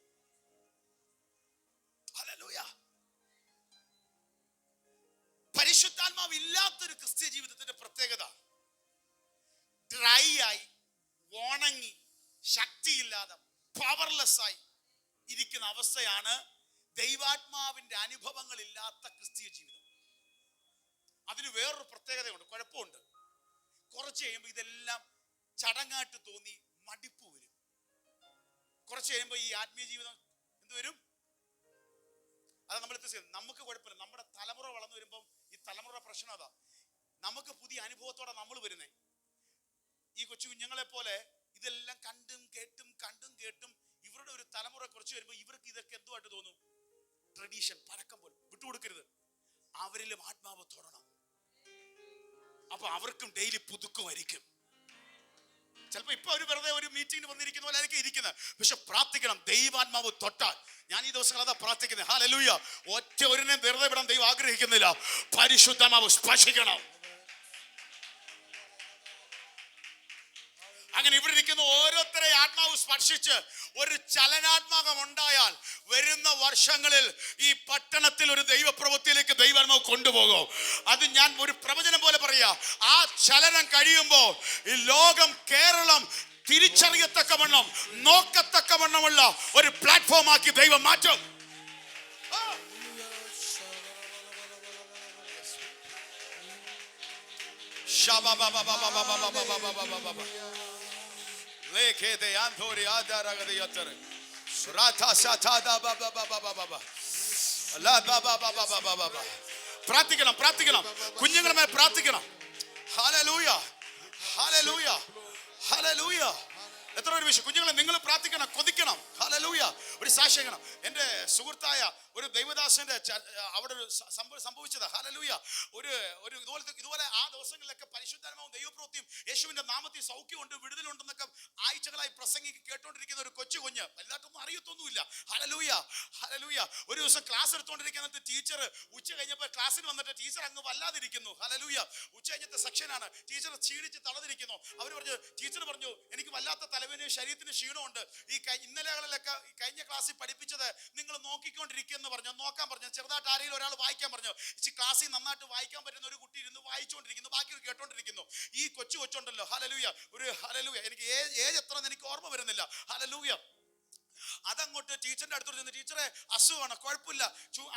ഹല്ലേലൂയ. പരിശുദ്ധാത്മാവ് ഇല്ലാത്തൊരു ക്രിസ്ത്യ ജീവിതത്തിന്റെ പ്രത്യേകത, ഡ്രൈ ആയി, ഉണങ്ങി, ശക്തിയില്ലാതെ, പവർലെസ് ആയി ഇരിക്കുന്ന അവസ്ഥയാണ് ദൈവാത്മാവിന്റെ അനുഭവങ്ങൾ ഇല്ലാത്ത ക്രിസ്തീയ ജീവിതം. അതിന് വേറൊരു പ്രത്യേകതയുണ്ട്, കുഴപ്പമുണ്ട്. കുറച്ച് കഴിയുമ്പോൾ ഇതെല്ലാം ചടങ്ങായിട്ട് തോന്നി മടിപ്പ് വരും. കുറച്ച് കഴിയുമ്പോൾ ഈ ആത്മീയ ജീവിതം എന്ത് വരും? അത് നമ്മൾ നമുക്ക് കുഴപ്പമില്ല. നമ്മുടെ തലമുറ വളർന്നു വരുമ്പം ഈ തലമുറ പ്രശ്നം അതാ. നമുക്ക് പുതിയ അനുഭവത്തോടെ നമ്മൾ വരുന്നേ. ഈ കൊച്ചു കുഞ്ഞുങ്ങളെ പോലെ ഇതെല്ലാം കണ്ടും കേട്ടും ഇവരുടെ ഒരു തലമുറ കുറച്ച് വരുമ്പോൾ ഇവർക്ക് ഇതൊക്കെ എന്തുമായിട്ട് തോന്നും? ട്രഡീഷൻ, പഴക്കം പോലെ. വിട്ടുകൊടുക്കരുത്. അവരിലും ആത്മാവ് തൊടണം. അപ്പൊ അവർക്കും ഡെയിലി പുതുക്കമായിരിക്കും. ചിലപ്പോ ഇപ്പൊ അവർ വെറുതെ ഒരു മീറ്റിംഗിന് വന്നിരിക്കുന്ന പോലെ ആയിരിക്കും ഇരിക്കുന്നത്. പക്ഷെ പ്രാർത്ഥിക്കണം, ദൈവാത്മാവ് തൊട്ടാൽ. ഞാൻ ഈ ദിവസങ്ങൾ അതാ പ്രാർത്ഥിക്കുന്നത്. ഹല്ലേലൂയ. ഒറ്റ ഒരുനെ വെറുതെ വിടാൻ ദൈവം ആഗ്രഹിക്കുന്നില്ല. പരിശുദ്ധാത്മാവ് സ്പർശിക്കണം. അങ്ങനെ ഇവിടെ ഇരിക്കുന്ന ഓരോരുത്തരെ ആത്മാവ് സ്പർശിച്ച് ഒരു ചലനാത്മകം ഉണ്ടായാൽ വരുന്ന വർഷങ്ങളിൽ ഈ പട്ടണത്തിൽ ഒരു ദൈവപ്രവൃത്തിയിലേക്ക് ദൈവാത്മാവ് കൊണ്ടുപോകും. അത് ഞാൻ ഒരു പ്രവചനം പോലെ പറയാ. ആ ചലനം കഴിയുമ്പോൾ ഈ ലോകം, കേരളം തിരിച്ചറിയത്തക്കവണ്ണം, നോക്കത്തക്കവണ്ണമുള്ള ഒരു പ്ലാറ്റ്ഫോം ആക്കി ദൈവം മാറ്റും. പ്രാർത്ഥിക്കണം. കുഞ്ഞുങ്ങളുടെ മേൽ പ്രാർത്ഥിക്കണം. Hallelujah, hallelujah, hallelujah. എത്ര ഒരു വിഷയം കുഞ്ഞുങ്ങളെ നിങ്ങൾ പ്രാർത്ഥിക്കണം, കൊതിക്കണം. ഹല്ലേലൂയ. ഒരു സാക്ഷിക്കണം. എൻ്റെ സുഹൃത്തായ ഒരു ദൈവദാസന്റെ അവിടെ ഒരു സംഭവിച്ചത്. ഹല്ലേലൂയ. ഒരു ഇതുപോലെ ആ ദിവസങ്ങളിലൊക്കെ പരിശുദ്ധാത്മാവും ദൈവപ്രവൃത്തിയും യേശുവിന്റെ നാമത്തിൽ സൗഖ്യമുണ്ട്, വിടുതലുണ്ടെന്നൊക്കെ ആഴ്ചകളായി പ്രസംഗിക്ക് കേട്ടോണ്ടിരിക്കുന്ന ഒരു കൊച്ചു കുഞ്ഞ്, വലുതായിട്ടൊന്നും അറിയത്തൊന്നുമില്ല. Hallelujah, hallelujah. ഒരു ദിവസം ക്ലാസ് എടുത്തോണ്ടിരിക്കുന്ന ടീച്ചർ ഉച്ച കഴിഞ്ഞപ്പോൾ ക്ലാസ്സിന് വന്നിട്ട് ടീച്ചർ അങ്ങ് വല്ലാതിരിക്കുന്നു. ഹല്ലേലൂയ. ഉച്ച കഴിഞ്ഞത്തെ സെക്ഷനാണ്. ടീച്ചർ ക്ഷീണിച്ച് തളർന്നിരിക്കുന്നു. അവർ പറഞ്ഞു, ടീച്ചർ പറഞ്ഞു, എനിക്ക് വല്ലാത്ത തലവേദനയും ശരീരത്തിന് ക്ഷീണമുണ്ട്. ഈ ഇന്നലകളിലൊക്കെ കഴിഞ്ഞ ക്ലാസ്സിൽ പഠിപ്പിച്ചത് നിങ്ങൾ നോക്കിക്കൊണ്ടിരിക്കുമെന്ന് പറഞ്ഞു. നോക്കാൻ പറഞ്ഞു. ചെറുതായിട്ട് ആരെങ്കിലും ഒരാൾ വായിക്കാൻ പറഞ്ഞു. ക്ലാസ്സിൽ നന്നായിട്ട് വായിക്കാൻ പറ്റുന്ന ഒരു കുട്ടി ഇരുന്ന് വായിച്ചുകൊണ്ടിരിക്കുന്നു, ബാക്കി കേട്ടോണ്ടിരിക്കുന്നു. ഈ കൊച്ചുണ്ടല്ലോ, ഹല്ലേലൂയ, ഒരു ഹല്ലേലൂയ, എനിക്ക് ഏജ് എത്രയെന്ന് എനിക്ക് ഓർമ്മ വരുന്നില്ല. ഹല്ലേലൂയ. അതങ്ങോട്ട് ടീച്ചറിന്റെ അടുത്തോട്ട് ചെന്ന്, ടീച്ചറെ അസുഖമാണ്, കുഴപ്പമില്ല.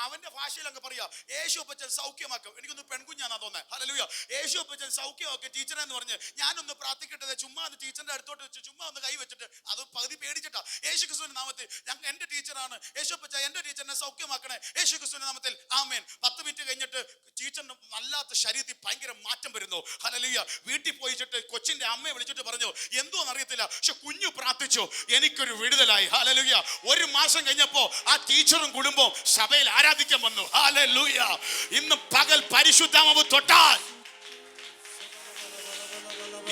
അവന്റെ ഭാഷയിൽ അങ്ങ് പറയാ, യേശു അപ്പച്ചൻ സൗഖ്യമാക്കും. എനിക്കൊന്ന് പെൺകുഞ്ഞാന്നാ തോന്നേ. ഹല്ലേലൂയ. യേശു അപ്പച്ചൻ സൗഖ്യമാക്കും ടീച്ചറെ എന്ന് പറഞ്ഞ് ഞാനൊന്ന് പ്രാർത്ഥിക്കട്ടെ. ചുമ്മാ ടീച്ചറിന്റെ അടുത്തോട്ട് വെച്ച് ചുമ്മാ ഒന്ന് കൈ വെച്ചിട്ട് അത് പകുതി പേടിച്ചിട്ടാ. യേശു ക്രിസ്തുവിന്റെ നാമത്തിൽ എന്റെ ടീച്ചറാണ്, യേശു അപ്പച്ച എന്റെ ടീച്ചറിനെ സൗഖ്യമാക്കണേ, യേശു ക്രിസ്തുവിന്റെ നാമത്തിൽ ആമേൻ. 10 മിനിറ്റ് കഴിഞ്ഞിട്ട് ടീച്ചറിന് വല്ലാത്ത ശരീരത്തിൽ ഭയങ്കര മാറ്റം വരുന്നു. ഹല്ലേലൂയ. വീട്ടിൽ പോയിച്ചിട്ട് കൊച്ചിന്റെ അമ്മയെ വിളിച്ചിട്ട് പറഞ്ഞു, എന്തോന്ന് അറിയത്തില്ല, പക്ഷെ കുഞ്ഞു പ്രാർത്ഥിച്ചു, എനിക്കൊരു വിടുതലായി. ഹല്ലേലൂയ. 1 മാസം കഴിഞ്ഞപ്പോ ആ ടീച്ചറും കുടുംബവും സഭയിൽ ആരാധിക്കാൻ വന്നു. ഹല്ലേലൂയ. ഇന്ന് പകൽ പരിശുദ്ധാത്മാവ് തൊട്ടാൽ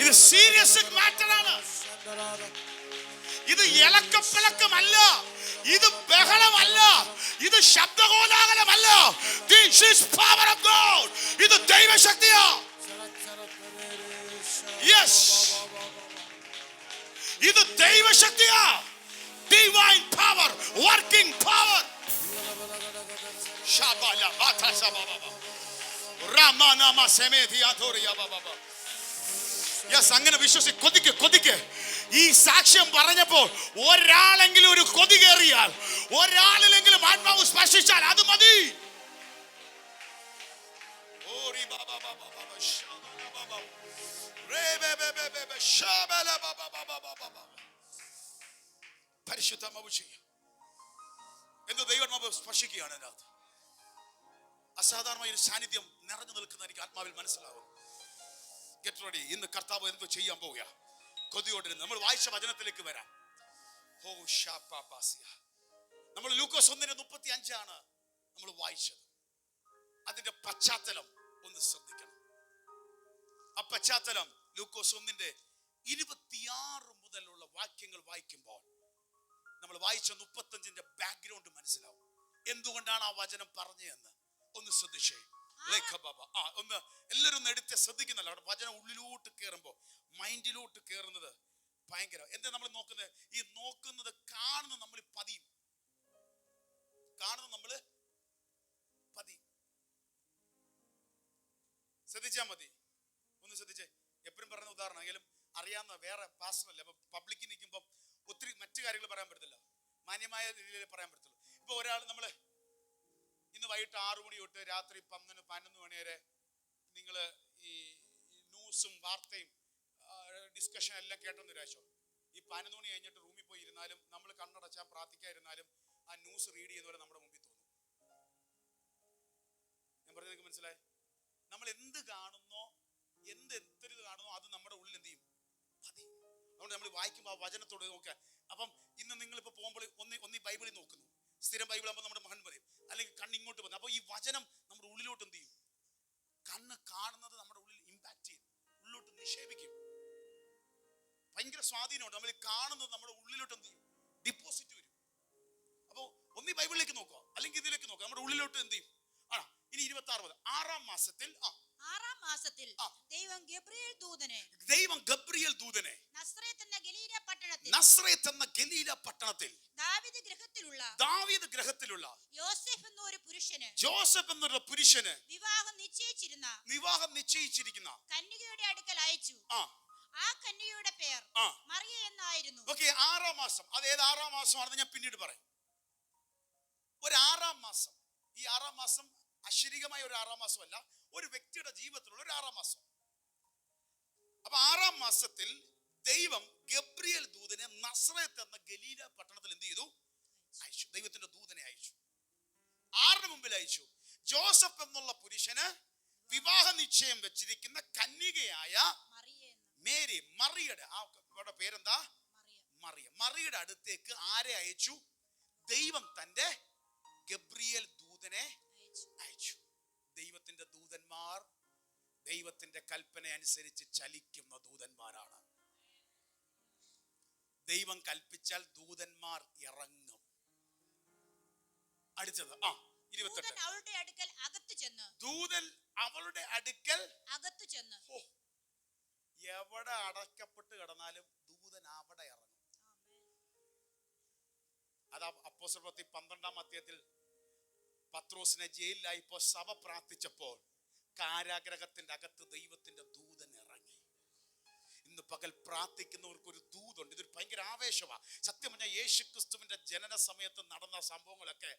ഇത് സീരിയസ് മാറ്ററാണ്. ഇത് ഇളക്കപ്പിളക്കമല്ല, ഇത് ബഹളമല്ല, ഇത് ശബ്ദകോലാഹലമല്ല. This is power of God. ഇത് ദൈവശക്തിയാ. Yes, ഇത് ദൈവശക്തിയാ. Divine power, working power. Shabala bata sababa. Ramana masemethi athoriya baba. Yes, അങ്ങനെ വിശ്വസിക്ക്, കൊതിക്ക്. ഈ സാക്ഷ്യം പറഞ്ഞപ്പോൾ ഒരാളെങ്കിലും ഒരു കൊതി കയറിയാൽ, ഒരാളിലെങ്കിലും ആത്മാവ് സ്പർശിച്ചാൽ അത് മതി. ഓരി ബാബാ ബാബാ ബാബാ ഷാബല ബാബാ റേ ബേ ബേ ബേ ബേ ഷാബല ബാബാ ബാബാ ബാബാ. പരിശുദ്ധാത്മാവ് ചെയ്യും. എന്ത് ദൈവാത്മാവ് സ്പർശിക്കുകയാണ്. അതിനകത്ത് അസാധാരണമായ ഒരു സാന്നിധ്യം നിറഞ്ഞു നിൽക്കുന്ന എനിക്ക് ആത്മാവിൽ മനസ്സിലാവും. Get ready. ഇന്ന് കർത്താവ് എന്തോ ചെയ്യാൻ പോവുക. കൊതിയോടിരുന്ന് നമ്മൾ വായിച്ച വചനത്തിലേക്ക് വരാം. ഓ ഷാപ്പാസിയ. നമ്മൾ ലൂക്കോസ് 1:35 നമ്മൾ വായിച്ചത്. അതിന്റെ പശ്ചാത്തലം ഒന്ന് ശ്രദ്ധിക്കണം. ആ പശ്ചാത്തലം ലൂക്കോസ് 1:26 മുതലുള്ള വാക്യങ്ങൾ വായിക്കുമ്പോൾ നമ്മൾ വായിച്ച 35 ബാക്ക്ഗ്രൗണ്ട് മനസ്സിലാവും. എന്തുകൊണ്ടാണ് ആ വചനം പറഞ്ഞതെന്ന് ഒന്ന് ശ്രദ്ധിച്ചേ. ഒന്ന് എല്ലാവരും ഒന്ന് എടുത്ത് ശ്രദ്ധിക്കുന്നല്ലോ. അവിടെ വചനം ഉള്ളിലോട്ട് കയറുമ്പോ മൈൻഡിലോട്ട് കയറുന്നത് ഭയങ്കര. എന്താ നമ്മൾ നോക്കുന്നത്? ഈ നോക്കുന്നത് കാണുന്നത് നമ്മൾ പതിയും. ശ്രദ്ധിച്ചാ മതി. ഒന്ന് ശ്രദ്ധിച്ചേ. എപ്പോഴും പറയുന്ന ഉദാഹരണം എങ്കിലും അറിയാവുന്ന വേറെ പാസ്റ്ററല്ല. അപ്പൊ പബ്ലിക്കിൽ നിൽക്കുമ്പോൾ ഒത്തിരി മറ്റു കാര്യങ്ങൾ പറയാൻ പറ്റത്തില്ല, മാന്യമായ രീതിയിൽ പറയാൻ പറ്റത്തുള്ളൂ. ഇപ്പൊ ഒരാൾ നമ്മള് ഇന്ന് വൈകിട്ട് 6 മണി തൊട്ട് രാത്രി 11 മണി വരെ നിങ്ങൾ ഈ ന്യൂസും വാർത്തയും ഡിസ്കഷൻ എല്ലാം കേട്ടെന്ന് വിചാരിച്ചോ. ഈ 11 മണി കഴിഞ്ഞിട്ട് റൂമിൽ പോയി ഇരുന്നാലും, നമ്മൾ കണ്ണടച്ചാൽ പ്രാർത്ഥിക്കാതിരുന്നാലും ആ ന്യൂസ് റീഡ് ചെയ്യുന്ന പോലെ നമ്മുടെ മുമ്പിൽ തോന്നും. ഞാൻ പറഞ്ഞത് നിങ്ങൾക്ക് മനസ്സിലായി? നമ്മൾ എന്ത് കാണുന്നോ, എത്ര കാണുന്നോ അത് നമ്മുടെ ഉള്ളിൽ എന്ത് ചെയ്യും? മതി. അതുകൊണ്ട് നമ്മൾ വായിക്കുമ്പോൾ ആ വചനത്തോട് നോക്കാൻ. അപ്പം ഇന്ന് നിങ്ങളിപ്പോൾ പോകുമ്പോൾ ഒന്ന് ബൈബിളിൽ നോക്കുന്നു. സ്ഥിരം ബൈബിൾ ആകുമ്പോൾ നമ്മുടെ മകൻ പറയും, അല്ലെങ്കിൽ കണ്ണ് ഇങ്ങോട്ട് പോകുന്നത്. അപ്പോൾ ഈ വചനം നമ്മുടെ ഉള്ളിലോട്ട് എന്ത് ചെയ്യും? കണ്ണ് കാണുന്നത് നമ്മുടെ ഉള്ളിൽ ഇമ്പാക്ട് ചെയ്യും, ഉള്ളിലോട്ട് നിക്ഷേപിക്കും. ഭയങ്കര സ്വാധീനമുണ്ട്. നമ്മൾ കാണുന്നത് നമ്മുടെ ഉള്ളിലോട്ട് എന്ത് ചെയ്യും? ഡിപ്പോസിറ്റ് വരും. അപ്പോൾ ഒന്ന് ഈ ബൈബിളിലേക്ക് നോക്കുക, അല്ലെങ്കിൽ ഇതിലേക്ക് നോക്കുക, നമ്മുടെ ഉള്ളിലോട്ട് എന്ത് ചെയ്യും? ഇനി 26 ആറാം മാസത്തിൽ ദൈവം ഗബ്രിയേൽ ദൂതനെ നസ്രയത്ത് എന്ന ഗലീല പട്ടണത്തിൽ ദാവീദ് ഗൃഹത്തിലുള്ള യോസേഫ് എന്നൊരു പുരുഷന് വിവാഹം നിശ്ചയിച്ചിരിക്കുന്ന കന്യകയുടെ അടുക്കൽ അയച്ചു. ആ കന്യകയുടെ പേർ മറിയ എന്നായിരുന്നു. ഓക്കേ, 6ആം മാസം. അത് ഏത് 6ആം മാസമാണെന്ന് ഞാൻ പിന്നീട് പറയും. ഒരു 6ആം മാസം. ഈ 6ആം മാസം അശരീരമായ ഒരു 6ആം മാസമല്ല, ഒരു വ്യക്തിയുടെ ജീവിതത്തിലുള്ള ഒരു 6ആം മാസം. അപ്പൊ 6ആം മാസത്തിൽ ദൈവം ഗബ്രിയേൽ ദൂതനെ നസ്രയത്ത് എന്ന ഗലീല പട്ടണത്തിൽ എന്ത് ചെയ്തു? അയച്ചു. ദൈവത്തിന്റെ ദൂതനെ അയച്ചു. ആരുടെ മുമ്പിൽ അയച്ചു? ജോസഫ് എന്നുള്ള പുരുഷന് വിവാഹ നിശ്ചയം വെച്ചിരിക്കുന്ന കന്യകയായ മേരി, മറിയുടെ, അവരുടെ പേരെന്താ? മറിയ. മറിയുടെ അടുത്തേക്ക് ആരെ അയച്ചു? ദൈവം തന്റെ ഗബ്രിയേൽ ദൂതനെ അയച്ചു. ദൈവത്തിന്റെ ദൂതന്മാർ ദൈവത്തിന്റെ കൽപ്പന അനുസരിച്ച് ചലിക്കുന്ന ദൂതന്മാരാണ്. ദൈവം കൽപ്പിച്ചാൽ ദൂതന്മാർ ഇറങ്ങും. അടുത്തത് 28. അവളുടെ അടുക്കൽ അകത്തു ചെന്ന്. ദൂതൻ അവളുടെ അടുക്കൽ അകത്തു ചെന്ന്. എവിടെ അടക്കപ്പെട്ട് കിടന്നാലും ദൂതൻ അവിടെ ഇറങ്ങും. അതാ അപ്പോസ്തല പ്രവൃത്തി 12-ാം അധ്യായത്തിൽ പത്രോസിനെ ജയിലിലായപ്പോൾ സഭ പ്രാർത്ഥിച്ചപ്പോൾ കാരാഗ്രഹത്തിന്റെ അകത്ത് ദൈവത്തിന്റെ ദൂതൻ ഇറങ്ങി. ഇന്ന് പകൽ പ്രാർത്ഥിക്കുന്നവർക്ക് ഒരു ദൂതുണ്ട്. ഇതൊരു ഭയങ്കര ആവേശമാണ്. സത്യം പറഞ്ഞാൽ യേശു ക്രിസ്തുവിന്റെ ജനന സമയത്ത് നടന്ന സംഭവങ്ങളൊക്കെ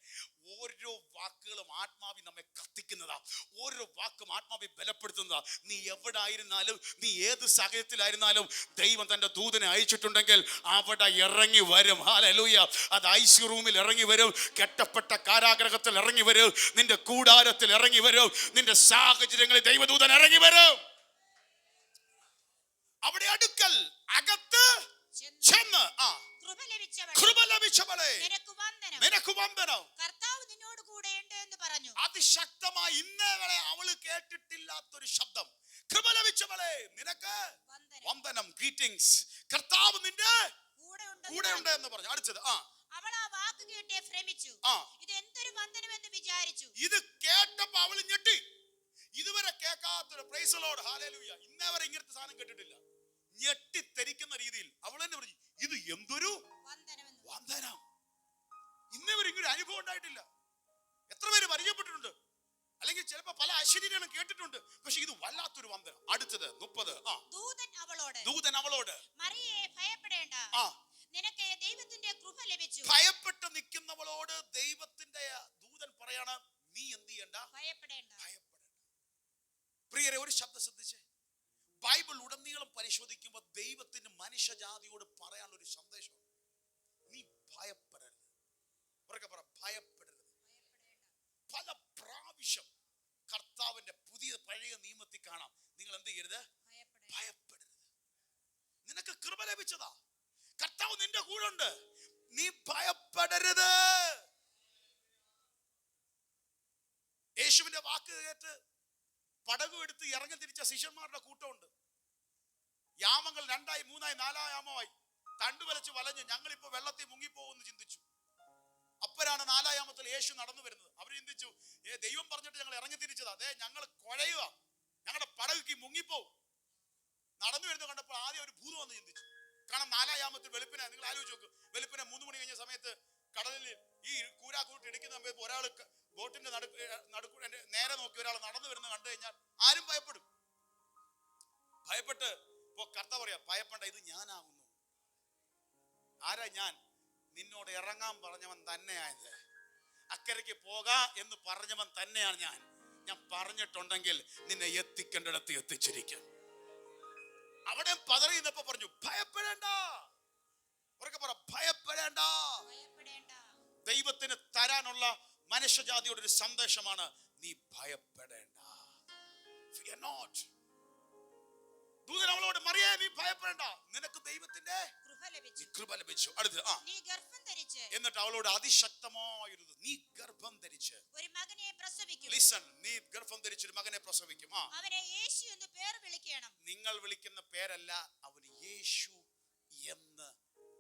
ഓരോ വാക്കുകളും ആത്മാവി നമ്മെ കത്തിക്കുന്നതാ. ഓരോ വാക്കും ആത്മാവി ബലപ്പെടുത്തുന്നതാ. നീ എവിടെ ആയിരുന്നാലും, നീ ഏത് സാഹചര്യത്തിലായിരുന്നാലും ദൈവം തന്റെ ദൂതനെ അയച്ചിട്ടുണ്ടെങ്കിൽ അവിടെ ഇറങ്ങി വരും. ഹല്ലേലൂയ. അത് ഐസി റൂമിൽ ഇറങ്ങി വരും, കെട്ടപ്പെട്ട കാരാഗ്രഹത്തിൽ ഇറങ്ങി വരും, നിന്റെ കൂടാരത്തിൽ ഇറങ്ങി വരും, നിന്റെ സാഹചര്യങ്ങളിൽ ദൈവദൂതൻ ഇറങ്ങി വരും. അവിടെ അടുക്കൽ അകത്ത് ചെന്ന് കൃപ ലഭിച്ചവളെ നിനക്ക് വന്ദനം, കർത്താവ് നിന്നോട് കൂടെ ഉണ്ട് എന്ന് പറഞ്ഞു. അതിശക്തമായി ഇന്നേവരെ അവള് കേട്ടിട്ടില്ലാത്തൊരു ശബ്ദം. കൃപ ലഭിച്ചവളെ നിനക്ക് വന്ദനം, ഗ്രീറ്റിംഗ്സ്, കർത്താവ് നിന്റെ കൂടെ ഉണ്ട് എന്ന് പറഞ്ഞു. അടുത്തത് അവൾ ആ വാക്ക് കേട്ടേ ഭ്രമിച്ചു. ഇത് എന്തൊരു വന്ദനം എന്ന് വിചാരിച്ചു. ഇത് കേട്ടപ്പോ അവൾ ഞെട്ടി. ഇതുവരെ കേൾക്കാത്തൊരു പ്രൈസ് ദി ലോർഡ്, ഹല്ലേലൂയ. ഇന്നേവരെ ഇങ്ങനത്തെ സാധനം കേട്ടിട്ടില്ല. ഞെട്ടിത്തെരിക്കുന്ന രീതിയിൽ അവൾ തന്നെ പറഞ്ഞു, ഇത് എന്തൊരു വന്ദനം. ഇന്നേവരെ ഇങ്ങനൊരു അനുഭവം ഉണ്ടായിട്ടില്ല. എത്ര പേര് പരിചയപ്പെട്ടിട്ടുണ്ട്, അല്ലെങ്കിൽ ചിലപ്പോ പല അശരീരങ്ങളും കേട്ടിട്ടുണ്ട്. പക്ഷെ ഇത് വല്ലാത്തൊരു വന്ദനം. അടുത്തത് 30. ദൂതൻ അവളോട് മറിയേ ഭയപ്പെടേണ്ട, നിനക്ക് ദൈവത്തിന്റെ കൃപ ലഭിച്ചു. ഭയപ്പെട്ട് നിൽക്കുന്നവളോട് ദൈവത്തിന്റെ ദൂതൻ പറയാണ്, നീ എന്ത് ചെയ്യണ്ട, ഭയപ്പെടേണ്ട. പ്രിയരെ, ഒരു ശബ്ദം ശ്രദ്ധിച്ചേ. ബൈബിൾ ഉടനീളം പരിശോധിക്കുമ്പോൾ ദൈവത്തിന് മനുഷ്യജാതിയോട് പറയാനുള്ള ഒരു സന്ദേശം, നീ ഭയപ്പെടരുത്. ഉറക്കെ പറ, ഭയപ്പെടരുത്. പല പ്രാവശ്യം കർത്താവിന്റെ പഴയ നിയമത്തിൽ കാണാം, നിങ്ങൾ എന്ത് ചെയ്യരുത്, ഭയപ്പെടരുത്. നിനക്ക് കൃപ ലഭിച്ചതാ, കർത്താവ് നിന്റെ കൂടെ ഉണ്ട്, നീ ഭയപ്പെടരുത്. യേശുവിന്റെ വാക്ക് കേട്ട് പടകും എടുത്ത് ഇറങ്ങി തിരിച്ച ശിഷ്യന്മാരുടെ കൂട്ടമുണ്ട്. യാമങ്ങൾ 2, 3, 4 യാമമായി തണ്ടുവലച്ച് വലഞ്ഞ് ഞങ്ങളിപ്പോ വെള്ളത്തിൽ മുങ്ങിപ്പോകുമെന്ന് ചിന്തിച്ചു. അപ്പരാണ് 4 യാമത്തിൽ യേശു നടന്നു വരുന്നത്. അവർ ചിന്തിച്ചു, ദൈവം പറഞ്ഞിട്ട് ഞങ്ങൾ ഇറങ്ങി തിരിച്ചതാ, അതെ ഞങ്ങൾ കുഴയുക, ഞങ്ങളുടെ പടകുക്ക് മുങ്ങിപ്പോവും. നടന്നു വരുന്നത് കണ്ടപ്പോൾ ആദ്യം ഒരു ഭൂതം വന്ന് ചിന്തിച്ചു. കാരണം 4 യാമത്തിൽ വെളുപ്പിനെ, നിങ്ങൾ ആലോചിച്ച് നോക്ക്, വെളുപ്പിനെ 3 മണി കഴിഞ്ഞ സമയത്ത് കടലിൽ ഈ കൂരാക്കൂട്ട് ഇടിക്കുന്ന സമയത്ത് ഒരാൾ ബോട്ടിന്റെ നടുക്കൂടെ നേരെ നോക്കി ഒരാൾ നടന്നു വരുന്നത് കണ്ടു കഴിഞ്ഞാൽ ആരും ഭയപ്പെടും. ഭയപ്പെട്ട് ഇപ്പൊ കർത്താവ് പറയാ, ഭയപ്പെട, ഇത് ഞാനാകുന്നു. ആരാ ഞാൻ? നിന്നോട് ഇറങ്ങാൻ പറഞ്ഞവൻ തന്നെയായത്, അക്കരയ്ക്ക് പോകാ എന്ന് പറഞ്ഞവൻ തന്നെയാണ് ഞാൻ. ഞാൻ പറഞ്ഞിട്ടുണ്ടെങ്കിൽ നിന്നെ എത്തിക്കേണ്ടിടത്ത് എത്തിച്ചിരിക്കും. അവിടെ പതറിയപ്പോ പറഞ്ഞു, ഭയപ്പെടേണ്ട. ഉറക്കെ പറ, ഭയപ്പെടേണ്ട. ദൈവത്തിന് തരാനുള്ള മനുഷ്യജാതിയുടെ ഒരു സന്ദേശമാണ്, നീ ഭയപ്പെടേണ്ട. Fear not. ദൂതൻ അവളോട്, മറിയേ നീ ഭയപ്പെടേണ്ട, നിനക്ക് ദൈവത്തിന്റെ കൃപ ലഭിച്ചു. അടുത്ത് എന്നിട്ട് അവളോട് അതിശക്തമായിരുന്നു, നീ ഗർഭം ധരിച്ച് ഒരു മകനെ പ്രസവിക്കും. Listen, നീ ഗർഭം ധരിച്ച് ഒരു മകനെ പ്രസവിക്കും. അവനെ യേശു എന്ന് പേര് വിളിക്കണം. നിങ്ങൾ വിളിക്കുന്ന പേരല്ല, അവന് യേശു എന്ന്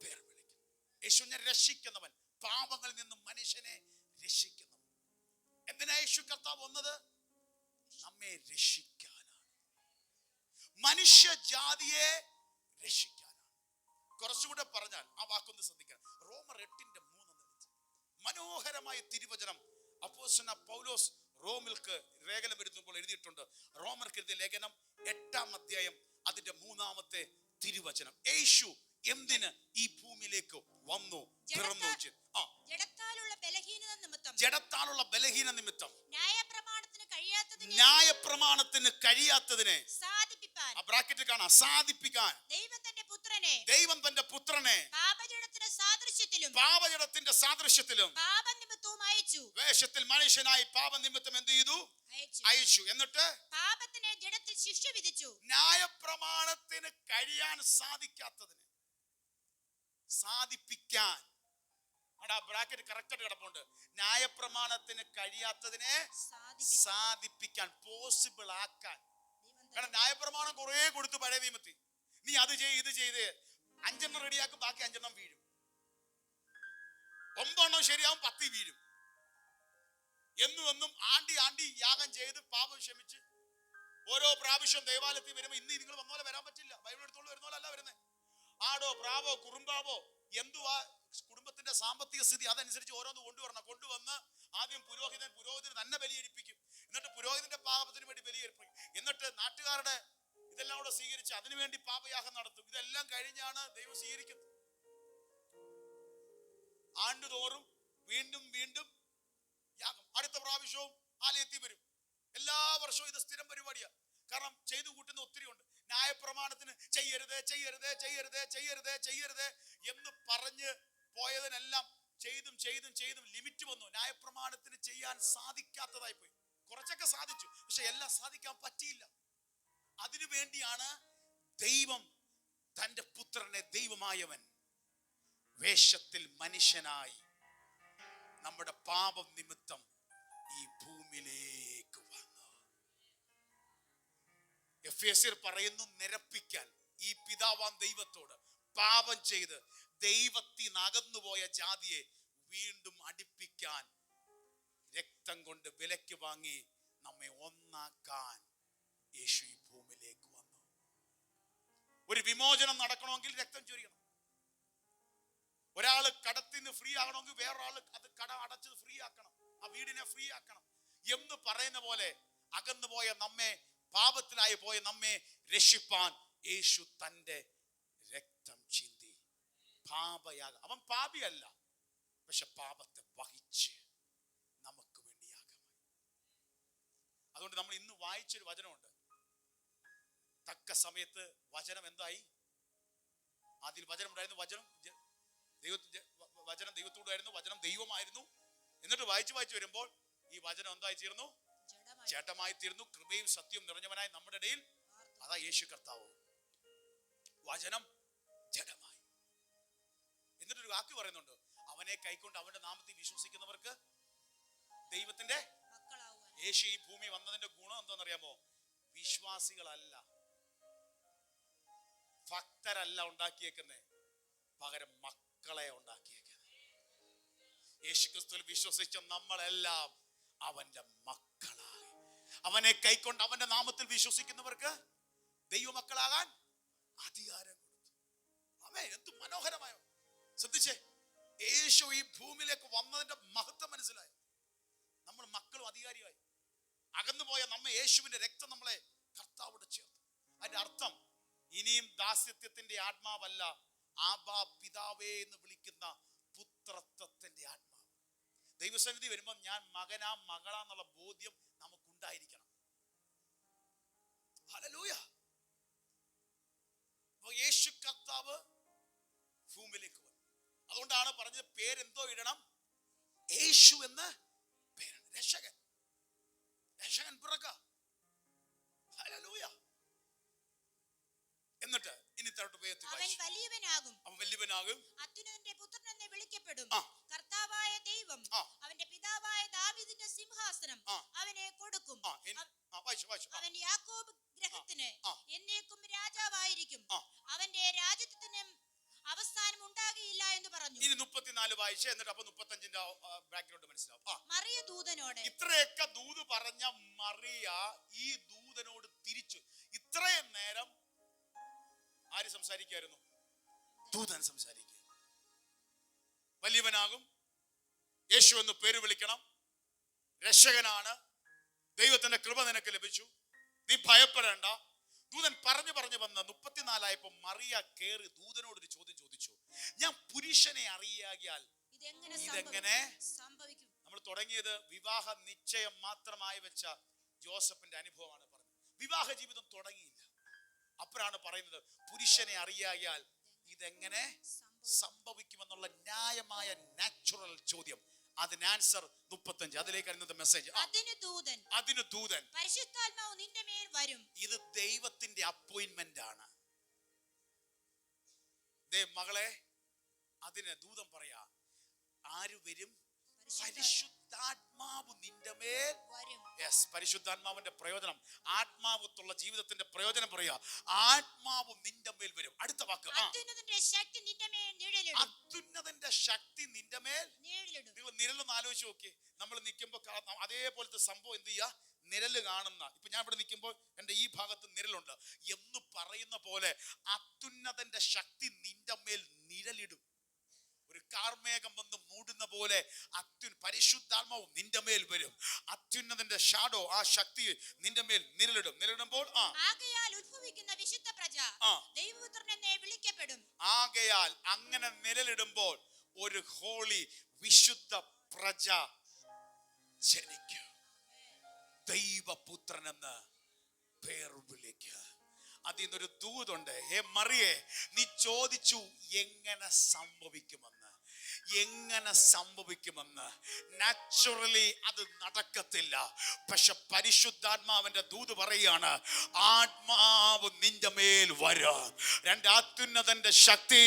പേർ വിളിക്കും. യേശു ഞാൻ രക്ഷിക്കുന്നവൻ, പാപങ്ങളിൽ നിന്നും മനുഷ്യനെ രക്ഷിക്കുന്നവൻ. എന്തിനാ യേശു കർത്താവ് വന്നത്? നമ്മെ രക്ഷിക്കാനാണ്, മനുഷ്യജാതിയെ രക്ഷിക്കാനാണ്. കുറച്ചുകൂടെ പറഞ്ഞാൽ ആ വാക്കൊന്ന് ശ്രദ്ധിക്കണം. റോമർ 8:3 മനോഹരമായ തിരുവചനം അപ്പോസ്തലനായ പൗലോസ് റോമിൽക്ക് ലേഖനം എഴുതുമ്പോൾ എഴുതിയിട്ടുണ്ട്. റോമർക്ക് എഴുതിയ ലേഖനം 8-ാം അധ്യായം അതിന്റെ 3-ാമത്തെ തിരുവചനം. യേശു എന്തിന് ഈ ഭൂമിയിലേക്ക് വന്നു, പിറന്നു? ജഡത്താലുള്ള ബലഹീന നിമിത്തം ന്യായപ്രമാണത്തിന് കഴിയാത്തതിനെ ബ്രാക്കറ്റിൽ കാണാം, സാധിപ്പിക്കാൻ ദൈവം തന്റെ പുത്രനെ പാപജഡത്തിന്റെ സാദൃശ്യത്തിലും വേഷത്തിൽ മനുഷ്യനായി പാപനിമിത്തം എന്ത് ചെയ്തു? അയച്ചു. എന്നിട്ട് പാപത്തിനെ ജഡത്തിൽ ശിക്ഷ വിധിച്ചു. ന്യായപ്രമാണത്തിന് കഴിയാൻ സാധിക്കാത്തതിനെ സാധിപ്പിക്കാൻ അവിടെ ആ ബ്രാക്കറ്റ് കറക്റ്റായിട്ട് കിടപ്പുണ്ട്. ന്യായപ്രമാണത്തിന് കഴിയാത്തതിനെ സാധിപ്പിക്കാൻ, പോസിബിൾ ആക്കാൻ. കാരണം ന്യായപ്രമാണം കുറെ കൊടുത്തു പഴയ നിയമത്തിൽ. നീ അത് ചെയ്ത് ഇത് ചെയ്ത് 5 റെഡിയാക്കും, ബാക്കി 5 വീഴും. 9 ശരിയാവും, 10 വീഴും. എന്നും ആണ്ടി യാഗം ചെയ്ത് പാപം ക്ഷമിച്ച് ഓരോ പ്രാവശ്യം ദേവാലയത്തിൽ വരുമ്പോൾ ഇന്ന് നിങ്ങൾ വന്നോലെ വരാൻ പറ്റില്ല. ബൈബിൾ എടുത്തോണ്ട് വരുന്നോലല്ല വരുന്നത്. ആടോ പ്രാവോ കുറുമ്പാവോ എന്തുവാ കുടുംബത്തിന്റെ സാമ്പത്തിക സ്ഥിതി അതനുസരിച്ച് ഓരോന്ന് കൊണ്ടുവന്ന് ആദ്യം പുരോഹിതന് തന്നെ ബലിയടിപ്പിക്കും. എന്നിട്ട് പുരോഹിതന്റെ പാപത്തിന് വേണ്ടി ബലിയർപ്പിക്കും. എന്നിട്ട് നാട്ടുകാരുടെ ഇതെല്ലാം കൂടെ സ്വീകരിച്ച് അതിനുവേണ്ടി പാപയാഗം നടത്തും. ഇതെല്ലാം കഴിഞ്ഞാണ് ദൈവം സ്വീകരിക്കുന്നത്. ആണ്ടുതോറും വീണ്ടും യാഗം. അടുത്ത പ്രാവശ്യവും ആലയത്തിൽ വരും. എല്ലാ വർഷവും ഇത് സ്ഥിരം പരിപാടിയാണ്. കാരണം ചെയ്തു കൂട്ടുന്ന ഒത്തിരി ഉണ്ട്. ന്യായപ്രമാണത്തിന് ചെയ്യരുത് എന്ന് പറഞ്ഞ് പോയതിനെല്ലാം ചെയ്തും ലിമിറ്റ് വന്നു. ന്യായപ്രമാണത്തിന് ചെയ്യാൻ സാധിക്കാത്തതായി പോയി. കുറച്ചൊക്കെ സാധിച്ചു, പക്ഷെ എല്ലാം സാധിക്കാൻ പറ്റിയില്ല. അതിനു വേണ്ടിയാണ് ദൈവം തന്റെ പുത്രനെ, ദൈവമായവൻ വേഷത്തിൽ മനുഷ്യനായി നമ്മുടെ പാപം നിമിത്തം ഈ ഭൂമിയിലേക്ക് വന്നു. എഫേസ്യർ പറയുന്നു, നിരപ്പിക്കാൻ ഈ പിതാവാം ദൈവത്തോട് പാപം ചെയ്ത് ദൈവത്തിൽ അകന്നുപോയ ജാതിയെ വീണ്ടും അടുപ്പിക്കാൻ രക്തം കൊണ്ട് വിലയ്ക്ക് വാങ്ങി നമ്മെ ഒന്നാക്കാൻ യേശു ഈ ഭൂമിയിലേക്ക് വന്നു. ഒരു വിമോചനം നടക്കണമെങ്കിൽ രക്തം ചൊരിയണം. ഒരാള് കടത്തിൽ നിന്ന് ഫ്രീ ആകണമെങ്കിൽ വേറൊരാള് അത് കടം അടച്ചത് ഫ്രീ ആക്കണം, ആ വീടിനെ ഫ്രീ ആക്കണം എന്ന് പറയുന്ന പോലെ അകന്നുപോയ നമ്മെ, പാപത്തിലായി പോയ നമ്മെ രക്ഷിപ്പാൻ യേശു തന്റെ രക്തം ചിന്തി പാപയാഗം. അവൻ പാപിയല്ല, പക്ഷെ പാപത്തെ വഹിച്ച് നമുക്ക് വേണ്ടി യാഗമായി. അതുകൊണ്ട് നമ്മൾ ഇന്ന് വായിച്ചൊരു വചനമുണ്ട്. തക്ക സമയത്ത് വചനം എന്തായി? അതിൽ വചനം ഉണ്ടായിരുന്നു, വചനം ദൈവത്തോടായിരുന്നു, വചനം ദൈവമായിരുന്നു. എന്നിട്ട് വായിച്ചു വരുമ്പോൾ ഈ വചനം എന്തായി തീർന്നു? ജഡമായി തീർന്നു. കൃപയും സത്യവും നിറഞ്ഞവനായി നമ്മുടെ ഇടയിൽ. അതാ യേശു കർത്താവ്. വചനം ജഡമായി. എന്നിട്ടൊരു വാക്ക് പറയുന്നുണ്ട്, അവനെ കൈക്കൊണ്ട് അവന്റെ നാമത്തിൽ വിശ്വസിക്കുന്നവർക്ക് ദൈവത്തിന്റെ യേശു ഈ ഭൂമി വന്നതിന്റെ ഗുണം എന്താണെന്നറിയാമോ? വിശ്വാസികളല്ല, ഭക്തരല്ല ഉണ്ടാക്കിയേക്കുന്നേ, പകരം മക്കളെ ഉണ്ടാക്കിയേക്കുന്നത്. യേശു ക്രിസ്തുവിൽ വിശ്വസിച്ച നമ്മളെല്ലാം അവന്റെ മക്കളായി. അവനെ കൈക്കൊണ്ട് അവന്റെ നാമത്തിൽ വിശ്വസിക്കുന്നവർക്ക് ദൈവമക്കളാകാൻ അധികാരം കൊടുത്തു. അവൻ എന്ത് മനോഹരമായോ! ശ്രദ്ധിച്ചേ, യേശു ഈ ഭൂമിയിലേക്ക് വന്നതിന്റെ മഹത്വം മനസ്സിലായി. നമ്മൾ മക്കളും അധികാരിയായി. അകന്നുപോയ നമ്മെ യേശുവിന്റെ രക്തം നമ്മളെ കർത്താവോട് ചേർത്തു. അതിന്റെ അർത്ഥം ഇനിയും ദാസ്യത്വത്തിന്റെ ആത്മാവല്ല, ആബാ പിതാവേ എന്ന് വിളിക്കുന്ന പുത്രത്വത്തിന്റെ ആത്മാവ്. ദൈവസന്നിധി വരുമ്പോൾ ഞാൻ മകനാ മകളാന്നുള്ള ബോധ്യം നമുക്കുണ്ടായിരിക്കണം. ഹല്ലേലൂയ. യേശു കർത്താവ് ഭൂമിയിലേക്ക് വന്നു. അതുകൊണ്ടാണ് പറഞ്ഞത് പേരെന്തോ ഇടണം? യേശു എന്ന് പേരാണ്. രക്ഷകൻ പിറക്ക. ഹല്ലേലൂയ. എന്നിട്ട് ഇനി അവൻ വലിയവനാകും, അത്യുന്നതന്റെ പുത്രൻ എന്ന് വിളിക്കപ്പെടും. കർത്താവായ ദൈവം അവന്റെ പിതാവായ ദാവീദിന്റെ സിംഹാസനം അവനെ കൊടുക്കും. അവൻ യാക്കോബ് ഗൃഹത്തിന് എന്നേക്കും രാജാവായിരിക്കും. അവന്റെ രാജ്യത്തിന് അവസാനം ഉണ്ടാകില്ല എന്ന് പറഞ്ഞു. ഇനി 34 വായിച്ച, എന്നിട്ട് അപ്പൊ 35ന്റെ ബാക്ക്ഗ്രൗണ്ട് മനസ്സിലാവും. മറിയ ദൂതനോട്, ഇത്രയൊക്കെ ദൂത് പറഞ്ഞ മറിയ ഈ ദൂതനോട് തിരിച്ചു. ഇത്രയും നേരം ആര് സംസാരിക്കായിരുന്നു? ദൂതൻ സംസാരിക്കുക. വലിയവനാകും, യേശു എന്ന് പേര് വിളിക്കണം, രക്ഷകനാണ്, ദൈവത്തിന്റെ കൃപ നിനക്ക് ലഭിച്ചു, നീ ഭയപ്പെടേണ്ട. ദൂതൻ പറഞ്ഞു വന്ന് 34 മറിയ കേറി ദൂതനോടൊരു ചോദ്യം ചോദിച്ചു. ഞാൻ പുരുഷനെ അറിയാകിയാൽ ഇതെങ്ങനെ സംഭവിക്കും? നമ്മൾ തുടങ്ങിയത് വിവാഹ നിശ്ചയം മാത്രമായി വെച്ച ജോസഫിന്റെ അനുഭവമാണ് പറഞ്ഞത്. വിവാഹ ജീവിതം തുടങ്ങിയില്ല. അപ്പോഴാണ് പറയുന്നത് പുരുഷനെ അറിയാകിയാൽ ഇതെങ്ങനെ സംഭവിക്കുമെന്നുള്ള ന്യായമായ നാച്ചുറൽ ചോദ്യം. അതിന് ആൻസർ 35. അതിലേക്കാണ് ഇന്നത്തെ മെസ്സേജ്. അതിന് ദൂതൻ പരിശുദ്ധാത്മാവ് നിന്റെ മേൽ വരും. ഇത് ദൈവത്തിന്റെ അപ്പോയിന്റ്മെന്റ് ആണ്. മകളെ, അതിന് ദൂതൻ പറയാ, ആര് വരും? പരിശുദ്ധാത്മാവ് നിന്റെ മേൽ വരും. യെസ്, പരിശുദ്ധാത്മാവിന്റെ പ്രയോജനം, ആത്മാവത്തുള്ള ജീവിതത്തിന്റെ പ്രയോജനം പറയാ. ആത്മാവ് നിന്റെ മേൽ വരും. അടുത്ത വാക്ക്, അത്യുന്നതന്റെ ശക്തി നിന്റെ മേൽ നിഴലിടും. അത്യുന്നതന്റെ ശക്തി നിന്റെ മേൽ നിഴലിടും. നിങ്ങൾ നിഴലൊന്ന് ആലോചിച്ച് നോക്കി. നമ്മൾ നിൽക്കുമ്പോൾ അതേപോലത്തെ സംഭവം എന്ത് ചെയ്യാ? നിഴല് കാണുന്ന. ഇപ്പൊ ഞാൻ ഇവിടെ നിൽക്കുമ്പോൾ എന്റെ ഈ ഭാഗത്ത് നിഴലുണ്ട് എന്ന് പറയുന്ന പോലെ അത്യുന്നതന്റെ ശക്തി നിന്റെ മേൽ നിഴലിടും. ഒരു കാർമേഘം വന്ന് മൂടുന്ന പോലെ പരിശുദ്ധാത്മാവ് നിന്റെ മേൽ വരും. അത്യുന്നതന്റെ ഷാഡോ, ആ ശക്തി നിന്റെ മേൽ നിഴലിടും. നിഴലിടുമ്പോൾ ആകയാൽ ഉത്ഭവിക്കുന്ന വിശുദ്ധ പ്രജ ദൈവപുത്രൻ എന്നേ വിളിക്കപ്പെടും. ആകയാൽ അങ്ങനെ നിഴലിടുമ്പോൾ ഒരു ഹോളി വിശുദ്ധ പ്രജ ജനിക്കും. ദൈവപുത്രൻ എന്ന് പേർ വിളിക്കുക. അതിൽ നിന്നൊരു ദൂതുണ്ട്. ഹേ മറിയേ, നീ ചോദിച്ചു എങ്ങനെ സംഭവിക്കുമെന്ന്. നാച്ചുറലി അത് നടക്കത്തില്ല. പക്ഷെ പരിശുദ്ധാത്മാവിന്റെ ദൂത് പറയാണ്, ആത്മാവ് നിന്റെ മേൽ വരും. രണ്ട്, അത്യുന്നതന്റെ ശക്തി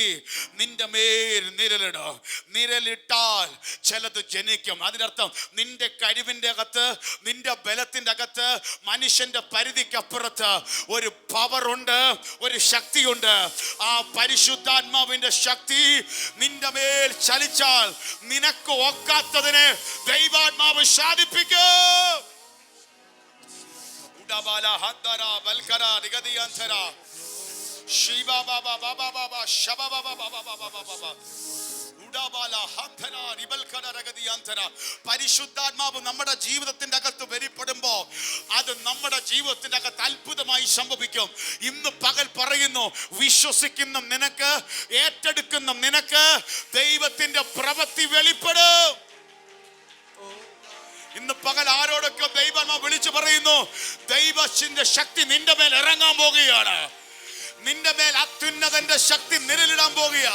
നിന്റെ മേൽ നിഴലിടും. നിഴലിട്ടാൽ ചിലത് ജനിക്കും. അതിനർത്ഥം നിന്റെ കഴിവിന്റെ അകത്ത്, നിന്റെ ബലത്തിന്റെ അകത്ത്, മനുഷ്യന്റെ പരിധിക്കപ്പുറത്ത് ഒരു പവർ ഉണ്ട്, ഒരു ശക്തിയുണ്ട്. ആ പരിശുദ്ധാത്മാവിന്റെ ശക്തി നിന്റെ മേൽ ചലിച്ചാൽ നിനക്ക് ഒക്കാത്തതിനെ ദൈവാത്മാവ് സാധിപ്പിക്കും. പരിശുദ്ധാത്മാവ് നമ്മുടെ ജീവിതത്തിന്റെ അകത്ത് വെളിപ്പെടുമ്പോ അത് നമ്മുടെ ജീവിതത്തിന്റെ അകത്ത് അത്ഭുതമായി സംഭവിക്കും. ഇന്ന് പകൽ പറയുന്നു, വിശ്വസിക്കുന്ന നിനക്ക്, ഏറ്റെടുക്കുന്ന നിനക്ക് ദൈവത്തിന്റെ പ്രവൃത്തി വെളിപ്പെടും. ഇന്ന് പകൽ ആരോടൊക്കെ ദൈവമാ വിളിച്ചു പറയുന്നു, ദൈവത്തിന്റെ ശക്തി നിന്റെ മേൽ ഇറങ്ങാൻ പോകുകയാണ്. നിന്റെ മേൽ അത്യുന്നതന്റെ ശക്തി നിഴലിടാൻ പോകുക.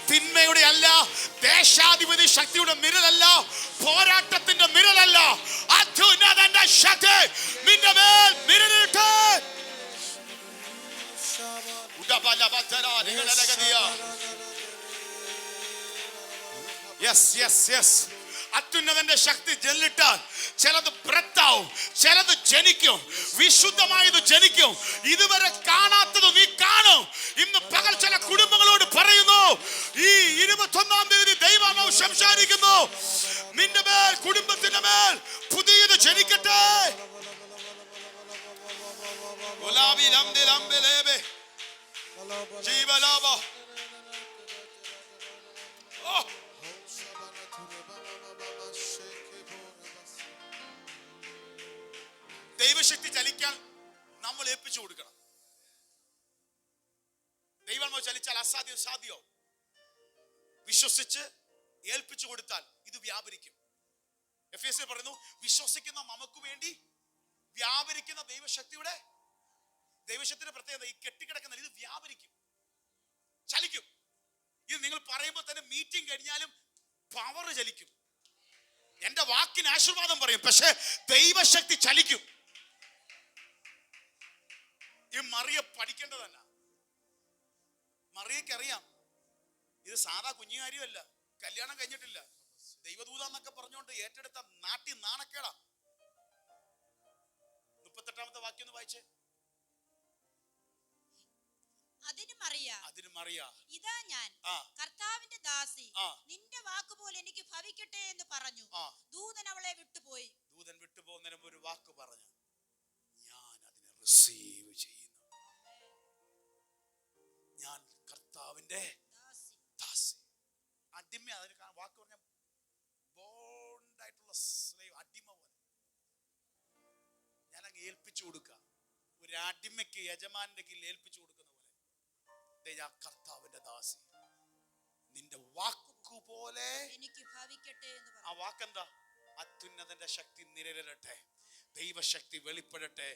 തിന്മയുടെ അല്ല, ദേശാധിപതി ശക്തിയുടെ നിഴലല്ല, പോരാട്ടത്തിന്റെ നിഴലല്ല, അത്യുന്നതന്റെ ശക്തി നിന്റെ മേൽ നിഴലിട്ട് അത്യുന്നതന്റെ ശക്തി ജനിട്ടാൽ ചിലത് ബ്രത്താവും, ചിലത് ജനിക്കും, വിശുദ്ധമായത് ജനിക്കും. ഇതുവരെ കാണാത്തത് നീ കാണും. ഇന്ന് പകൽ ചില കുടുംബങ്ങളോട് പറയുന്നു, ഈ 21-ാം തീയതി ദൈവമാവ് സംസാരിക്കുന്നു, നിന്റെ മേൽ, കുടുംബത്തിന്റെ മേൽ പുതിയത് ജനിക്കട്ടെ. ദൈവശക്തി ചലിക്കാൻ നമ്മൾ ഏൽപ്പിച്ചു കൊടുക്കണം. ദൈവമാവ് ചലിച്ചാൽ അസാധ്യം സാധ്യോ. വിശ്വസിച്ച് ഏൽപ്പിച്ചു കൊടുത്താൽ ഇത് വ്യാപരിക്കും. എഫേസ്യർ പറയുന്നു, വിശ്വസിക്കുന്ന നമുക്ക് വേണ്ടി വ്യാപരിക്കുന്ന ദൈവശക്തിയുടെ പ്രത്യേകത ഈ കെട്ടിക്കിടക്കുന്ന ഇത് വ്യാപരിക്കും, ചലിക്കും. ഇത് നിങ്ങൾ പറയുമ്പോൾ തന്നെ മീറ്റിംഗ് കഴിഞ്ഞാലും പവർ ചലിക്കും. എന്റെ വാക്കിന് ആശീർവാദം പറയും, പക്ഷെ ദൈവശക്തി ചലിക്കും. ഈ മറിയ പഠിക്കേണ്ടതല്ല. മറിയക്കറിയാം ഇത് സാധാ കുഞ്ഞു കാര്യമല്ല, കല്യാണം കഴിഞ്ഞിട്ടില്ല, ദൈവദൂതാന്നൊക്കെ പറഞ്ഞുകൊണ്ട് ഏറ്റെടുത്ത നാട്ടി നാണക്കേടാ. 38-ാമത്തെ വാക്യം ഒന്ന് വായിച്ചേ. അതിന് മറിയ, ഇതാ ഞാൻ കർത്താവിന്റെ ദാസി, നിന്റെ വാക്കുപോലെ എനിക്ക് ഭവിക്കട്ടെ എന്ന് പറഞ്ഞു. ദൂതൻ അവളെ വിട്ടുപോയി. ദൂതൻ വിട്ടുപോകുന്നതിന് ഒരു വാക്ക് പറഞ്ഞു, ഞാൻ അതിനെ റിസീവ് ചെയ്യുന്നു. ഞാൻ കർത്താവിന്റെ ദാസി. അടിമ, അതിന് വാക്ക് പറഞ്ഞ ബോണ്ടായിട്ടുള്ള സ്ലേവ്, അടിമ പോലെ ഞാൻ അങ്ങ് ഏൽപ്പിച്ചു കൊടുക്കുക. ഒരു അടിമയ്ക്ക് യജമാന്റെ കീഴിൽ ഏൽപ്പിച്ചു കൊടുക്കുന്ന പോലെ കർത്താവിന്റെ ദാസി, നിന്റെ വാക്കുപോലെ എനിക്ക് ഭവിക്കട്ടെ എന്ന് പറഞ്ഞു. ആ വാക്കെന്താ? അത്യുന്നതന്റെ ശക്തി നിഴലിടട്ടെ, ദൈവശക്തി വെളിപ്പെടട്ടെ,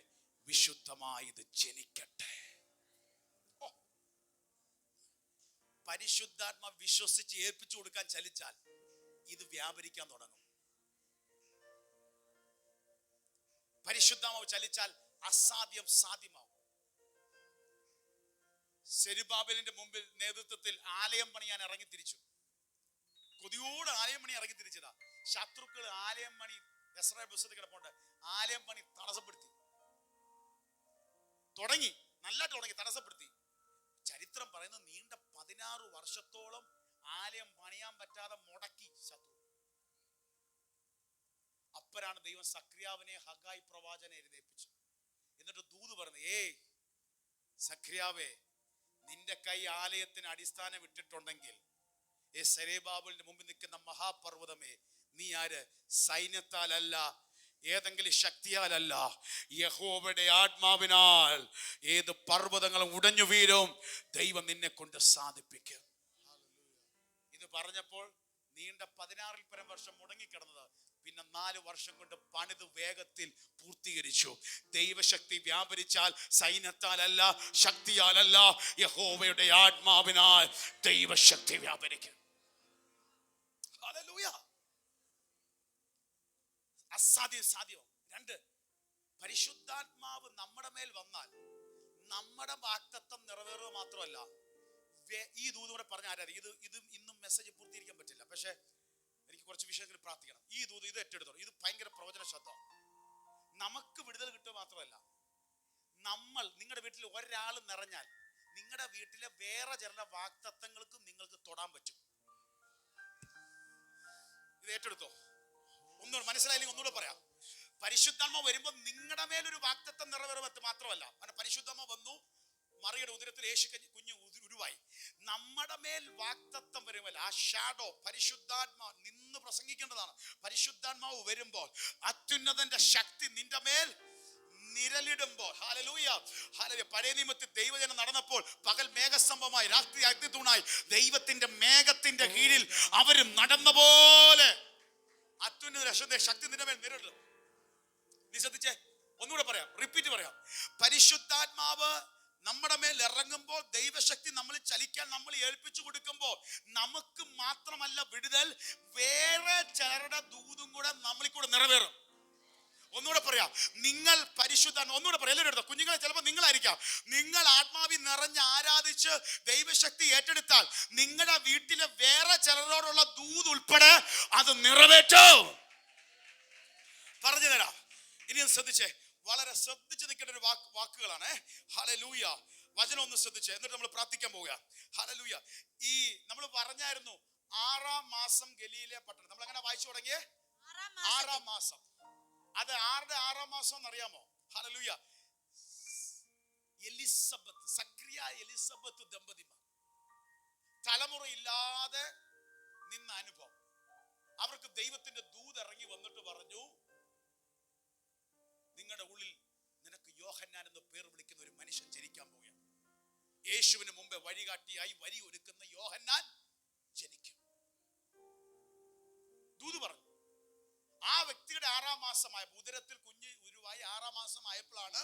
വിശുദ്ധമായത് ജനിക്കട്ടെ. പരിശുദ്ധാത്മ വിശ്വസിച്ച് ഏൽപ്പിച്ചു കൊടുക്കാൻ ചലിച്ചാൽ ഇത് വ്യാപരിക്കാൻ തുടങ്ങും. പരിശുദ്ധാത്മാവ് ചലിച്ചാൽ അസാധ്യം സാധ്യമാവും. സെരുബാബേലിന്റെ മുമ്പിൽ നേതൃത്വത്തിൽ ആലയം പണിയാൻ ഇറങ്ങി തിരിച്ചു. കൊതിയോട് ആലയം മണി ഇറങ്ങി തിരിച്ചതാ. ശത്രുക്കൾ ആലയം മണി എസ്രാ പുസ്തകത്തിൽ കിടപ്പുണ്ട്, ആലയം പണി തടസ്സപ്പെടുത്തി. തുടങ്ങി നല്ലതായിട്ട് തുടങ്ങി, തടസ്സപ്പെടുത്തി. ചരിത്രം പറയുന്നത് നീണ്ട 16 വർഷത്തോളം ആലയം പണിയാൻ പറ്റാതെ മുടക്കി ശത്രു. അപ്പരാണ് ദൈവം സക്രിയാവിനെ ഹഗായി പ്രവാചകനെ എഴുന്നേൽപ്പിച്ചു. എന്നിട്ട് ദൂത് പറഞ്ഞു, ഏയ് സക്രിയാവേ, നിന്റെ കൈ ആലയത്തിന് അടിസ്ഥാനം ഇട്ടിട്ടുണ്ടെങ്കിൽ സെരൂബാബേലിന്റെ മുമ്പിൽ നിൽക്കുന്ന മഹാപർവ്വതമേ, നീ ആര്? സൈന്യത്താലല്ല, ഏതെങ്കിലും ശക്തിയാലല്ല, യഹോവയുടെ ആത്മാവിനാൽ ഏത് പർവ്വതങ്ങളും ഉടഞ്ഞു വീഴും, ദൈവം നിന്നെ കൊണ്ട് സാധിപ്പിക്കും. ഇത് പറഞ്ഞപ്പോൾ നീണ്ട 16-ൽ പരം വർഷം മുടങ്ങിക്കിടന്നത് പിന്നെ 4 വർഷം കൊണ്ട് പണിത് വേഗത്തിൽ പൂർത്തീകരിച്ചു. ദൈവശക്തി വ്യാപരിച്ചാൽ സൈന്യത്താലല്ല, ശക്തിയാലല്ല, യഹോവയുടെ ആത്മാവിനാൽ ദൈവശക്തി വ്യാപരിക്കും. ഹല്ലേലൂയ. അസാധ്യം സാധ്യം. 2, പരിശുദ്ധാത്മാവ് നമ്മുടെ മേൽ വന്നാൽ നമ്മുടെ വാഗ്ദത്തം നിറവേറുക മാത്രമല്ല, ഈ ദൂത് കൂടെ പറഞ്ഞ ആരാ? ഇത് ഇന്നും മെസ്സേജ് പൂർത്തീകരിക്കാൻ പറ്റില്ല, പക്ഷെ എനിക്ക് കുറച്ച് വിഷയങ്ങൾ പ്രാർത്ഥിക്കണം. ഈ ദൂത് ഇത് ഏറ്റെടുത്തോളൂ. ഇത് ഭയങ്കര പ്രവചന ശബ്ദം. നമുക്ക് വിടുതൽ കിട്ടുക മാത്രമല്ല, നിങ്ങളുടെ വീട്ടിൽ ഒരാൾ നിറഞ്ഞാൽ നിങ്ങളുടെ വീട്ടിലെ വേറെ ചില വാഗ്ദത്തങ്ങൾക്കും നിങ്ങൾക്ക് തൊടാൻ പറ്റും. ഇത് ഏറ്റെടുത്തോ? ഒന്നുകൂടെ മനസ്സിലായില്ലെങ്കിൽ ഒന്നുകൂടെ പറയാം. പരിശുദ്ധാത്മാവ് വരുമ്പോൾ നിങ്ങളുടെ മേലൊരു വാഗ്ദത്തം നിറവേറുക മാത്രമല്ല, പരിശുദ്ധാത്മാവ് വന്നു, മറിയുടെ ഉദരത്തിൽ യേശു കുഞ്ഞ് ഉരുവായി. നമ്മുടെ മേൽ വാഗ്ദത്തം വരുമ്പോൾ ആ ഷാഡോ പരിശുദ്ധാത്മാവ് നിന്ന് പ്രസംഗിക്കേണ്ടതാണ്. പരിശുദ്ധാത്മാവ് വരുമ്പോൾ അത്യുന്നതന്റെ ശക്തി നിന്റെ മേൽ നിഴലിടുമ്പോൾ, ഹല്ലേലൂയ ഹല്ലേലൂയ. പഴയ നിയമത്തിൽ ദൈവജനം നടന്നപ്പോൾ പകൽ മേഘസ്തംഭമായി, രാത്രി അഗ്നിത്തൂണായി, ദൈവത്തിന്റെ മേഘത്തിന്റെ കീഴിൽ അവര് നടന്ന പോലെ അത്യുന്നത ശക്തി നിന്റെ മേൽ നിഴലിടും. നീ ശ്രദ്ധിച്ചേ, ഒന്നുകൂടെ പറയാം, റിപ്പീറ്റ് പറയാം. പരിശുദ്ധാത്മാവ് നമ്മുടെ മേൽ ഇറങ്ങുമ്പോൾ, ദൈവശക്തി നമ്മൾ ചലിക്കാൻ നമ്മൾ ഏൽപ്പിച്ചു കൊടുക്കുമ്പോൾ, നമുക്ക് മാത്രമല്ല വിടുതൽ, വേറെ ചിലരുടെ ദൂതും കൂടെ നമ്മളിൽ കൂടെ നിറവേറും. ഒന്നുകൂടെ പറയാം, നിങ്ങൾ പരിശുദ്ധാത്മ, ഒന്നുകൂടെ പറയാം എല്ലാവരും എടുത്തോ. കുഞ്ഞുങ്ങളെ ചിലപ്പോൾ നിങ്ങളായിരിക്കാം, നിങ്ങൾ ആത്മാവിൽ നിറഞ്ഞ് ആരാധിച്ച് ദൈവശക്തി ഏറ്റെടുത്താൽ നിങ്ങളുടെ വീട്ടിലെ വേറെ ചിലരോടുള്ള ദൂത് ഉൾപ്പെടെ അത് നിറവേറ്റും. പറഞ്ഞു തരാം. ഇനി ഒന്ന് ശ്രദ്ധിച്ചേ, വളരെ ശ്രദ്ധിച്ച് നിൽക്കേണ്ട ഒരു വാക്കുകളാണ്. ഹല്ലേലൂയ. വചനം ഒന്ന് ശ്രദ്ധിച്ചേ, എന്നിട്ട് നമ്മൾ പ്രാർത്ഥിക്കാൻ പോവുക. ഹല്ലേലൂയ. ഈ നമ്മൾ പറഞ്ഞായിരുന്നു 6-ാം മാസം ഗലീലെ പട്ടണം. നമ്മൾ അങ്ങനെ വായിച്ചു തുടങ്ങിയേ 6-ാം മാസം. അത് ആരുടെ 6-ാം മാസം എന്നറിയാമോ? ഹല്ലേലൂയ. എലിസബത്ത്, സക്രിയ എലിസബത്ത് ദമ്പതിമാർ തലമുറയില്ലാതെ നിന്ന അനുഭവം. അവർക്ക് ദൈവത്തിന്റെ ദൂത് ഇറങ്ങി വന്നിട്ട് പറഞ്ഞു, നിങ്ങളുടെ ഉള്ളിൽ നിനക്ക് യോഹന്നാൻ എന്ന് പേർ വിളിക്കുന്ന ഒരു മനുഷ്യൻ ജനിക്കാൻ പോവുകയാണ്. യേശുവിന് മുമ്പേ വഴികാട്ടിയായി വരി ഒരുക്കുന്ന യോഹന്നാൻ ജനിക്കും. ദൂത് പറഞ്ഞു. ആ വ്യക്തിയുടെ 6-ാം മാസമായ ഉദരത്തിൽ കുഞ്ഞ് ഉരുവായി 6-ാം മാസം ആയപ്പോഴാണ്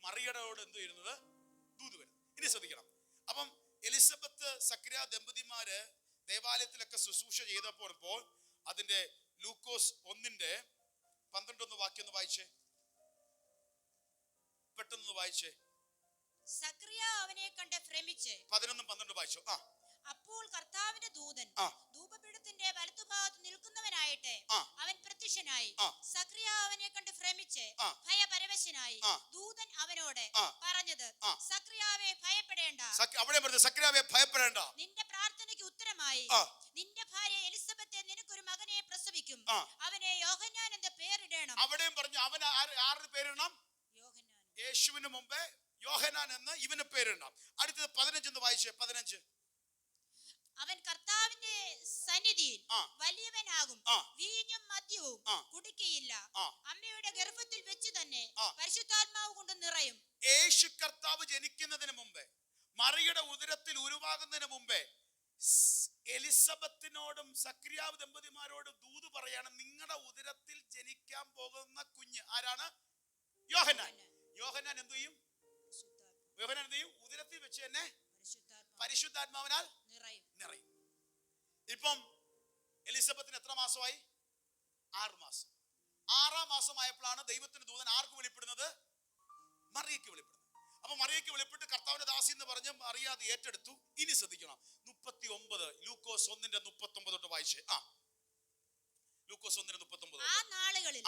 മറിയയോട് എന്ത് ചെയ്യുന്നത്? ദൂത് വരുന്നത്. ഇനി ശ്രദ്ധിക്കണം. അപ്പം എലിസബത്ത് സക്രിയ ദമ്പതിമാര് ദേവാലയത്തിലൊക്കെ ശുശ്രൂഷ ചെയ്തപ്പോൾ അതിന്റെ ലൂക്കോസ് 1:12 വാക്യം ഒന്ന് വായിച്ചേ, പെട്ടെന്ന് വായിച്ചേ. സക്രിയ അവനെ കണ്ട് ഭ്രമിച്ച് 11-12 വായിച്ചോ. അപ്പോൾ കർത്താവിന്റെ ദൂതൻ ധൂപപീഠത്തിന്റെ വലത്തുഭാഗത്ത് നിൽക്കുന്നവനായിട്ട് അവൻ പ്രത്യക്ഷനായി. സക്രിയ അവനെ കണ്ട് ഭ്രമിച്ച് ഭയപരവശനായി. ദൂതൻ അവനോട് പറഞ്ഞത്, സക്രിയാവേ ഭയപ്പെടേണ്ട. അവിടെ പറഞ്ഞു, സക്രിയാവേ ഭയപ്പെടേണ്ട, നിന്റെ പ്രാർത്ഥനയ്ക്ക് ഉത്തരമായി നിന്റെ ഭാര്യ എലിസബത്തെ നിനക്കൊരു മകനെ പ്രസവിക്കും, അവനെ യോഹന്നാൻ എന്ന് പേരിടണം. അവിടെയും പറഞ്ഞു, അവൻ ആരുടെ പേരിടണം? യേശുവിന് മുമ്പേ യോഹന്നാൻ എന്ന് ഇവന് പേരിടണം. അടുത്തത് 15 വായിച്ചേ. 15. അവൻ കർത്താവിന്റെ സന്നിധിയിൽ വലിയവനാകും, വീഞ്ഞും മദ്യവും കുടിക്കയില്ല, അമ്മയുടെ ഗർഭത്തിൽ വെച്ച് തന്നെ പരിശുദ്ധാത്മാവ് കൊണ്ട് നിറയും. യേശു കർത്താവ് ജനിക്കുന്നതിന് മുമ്പേ, മറിയുടെ ഉദരത്തിൽ ഉരുവാകുന്നതിന് മുമ്പേ എലിസബത്തിനോടും സക്രിയാവ് ദമ്പതിമാരോടും ദൂത് പറയാണ്, നിങ്ങളുടെ ഉദരത്തിൽ ജനിക്കാൻ പോകുന്ന കുഞ്ഞ് ആരാണ്? യോഹന്നാൻ. യോഹന്നാൻ എന്ത് ചെയ്യും? യോഹന്നാൻ എന്ത് ചെയ്യും? ഉദരത്തിൽ വെച്ച് തന്നെ പരിശുദ്ധാത്മാവിനാൽ നിറയും. ഇപ്പം എലിസബത്തിന് എത്ര മാസമായി? 6 മാസം. 6-ാം മാസമായപ്പോഴാണ് ദൈവത്തിന്റെ ദൂതൻ ആർക്ക് വെളിപ്പെടുന്നത്? മറിയയ്ക്ക് വെളിപ്പെടുന്നത്. അപ്പൊ മറിയയ്ക്ക് വെളിപ്പെട്ട് കർത്താവിന്റെ ദാസി എന്ന് പറഞ്ഞ് മറിയ അത് ഏറ്റെടുത്തു. ഇനി ശ്രദ്ധിക്കണം, 39 ലൂക്കോസ് 1:39 തൊട്ട് വായിച്ചേ. ലൂക്കോസ് 1:39.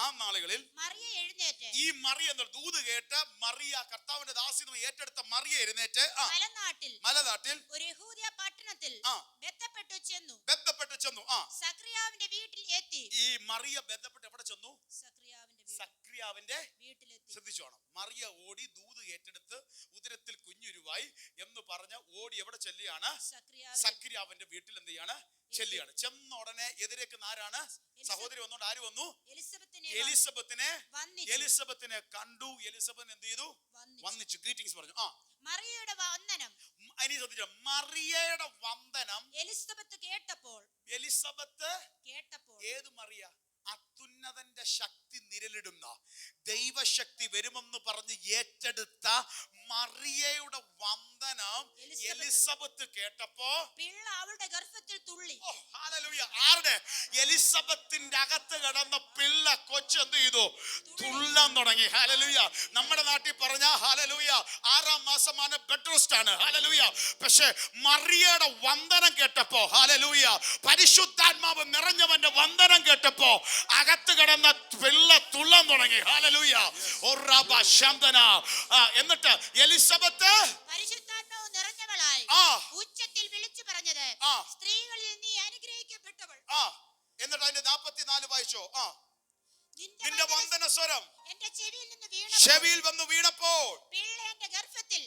ആ നാളുകളിൽ മറിയ എഴുന്നേറ്റ്, ഈ മറിയ എന്ന ദൂത് കേട്ട് മറിയ കർത്താവിന്റെ ദാസിയെ ഏറ്റെടുത്ത മറിയ എഴുന്നേറ്റ് മലനാട്ടിൽ ഒരു യഹൂദ പട്ടണത്തിൽ ബന്ധപ്പെട്ടു ചെന്നു. സക്രിയാവിന്റെ വീട്ടിൽ എത്തി. ഈ മറിയ ബന്ധപ്പെട്ട് എവിടെ ചെന്നു? സക്രിയാവിന്റെ വീട്ടിലെത്തി. ശ്രദ്ധിച്ചോണം, മറിയ ഓടി ദൂത് ഏറ്റെടുത്ത് ഉദരത്തിൽ കുഞ്ഞുരുവായി എന്ന് പറഞ്ഞ ഓടി എവിടെ ചെല്ലുകയാണ്? സക്രിയാവിന്റെ വീട്ടിൽ എന്ത് ചെയ്യാണ്? ചെല്ലുകയാണ്. ചെന്ന ഉടനെ എതിരേക്ക് ആരാണ്? സഹോദരി വന്നോണ്ട് ആര് വന്നു? എലിസബത്തിനെ കണ്ടു. എലിസബത്ത് എന്ത് ചെയ്തു? വന്നിച്ചു, ഗ്രീറ്റിംഗ്സ് പറഞ്ഞു. മറിയയുടെ വന്ദനം. മറിയയുടെ വന്ദനം എലിസബത്ത് കേട്ടപ്പോൾ ഏത് മറിയ? അത്യുന്നതന്റെ ശക്തി നിഴലിടുന്ന ദൈവശക്തി വരുമെന്ന് പറഞ്ഞ് ഏറ്റെടുത്ത മറിയയുടെ വന്ദനം എലിസബത്ത് കേട്ടപ്പോ പിള്ള അവളുടെ ഗർഭത്തിൽ തുള്ളി. ഹല്ലേലൂയ. ആരുടെ? എലിസബത്തിന്റെ അകത്ത് കിടന്ന പിള്ള കൊച്ചെന്ത് ചെയ്തു? തുള്ളാൻ തുടങ്ങി. ഹല്ലേലൂയ. നമ്മുടെ നാട്ടിൽ പറഞ്ഞ ഹല്ലേലൂയ 6-ാം മാസമാണ് ബെഡ് റെസ്റ്റ് ആണ്. ഹല്ലേലൂയ. പക്ഷേ മറിയയുടെ വന്ദനം കേട്ടപ്പോ ഹല്ലേലൂയ പരിശുദ്ധാത്മാവ് നിറഞ്ഞവന്റെ വന്ദനം കേട്ടപ്പോ അകത്ത് കിടന്ന പിള്ള തുള്ളാൻ തുടങ്ങി. ഹല്ലേലൂയ. എന്നിട്ട് എലിസബത്ത് പരിശുദ്ധാത്മാവ് നിറഞ്ഞവളായി ഉച്ചത്തിൽ വിളിച്ചു പറഞ്ഞത്, സ്ത്രീകളിൽ നീ അനുഗ്രഹിക്കപ്പെട്ടവൾ. എന്നിട്ട് അതിന്റെ 44 വായിച്ചോ. നിന്റെ വന്ദന സ്വരം എന്റെ ചെവിയിൽ വന്നു വീണപ്പോൾ പിള്ള എന്റെ ഗർഭത്തിൽ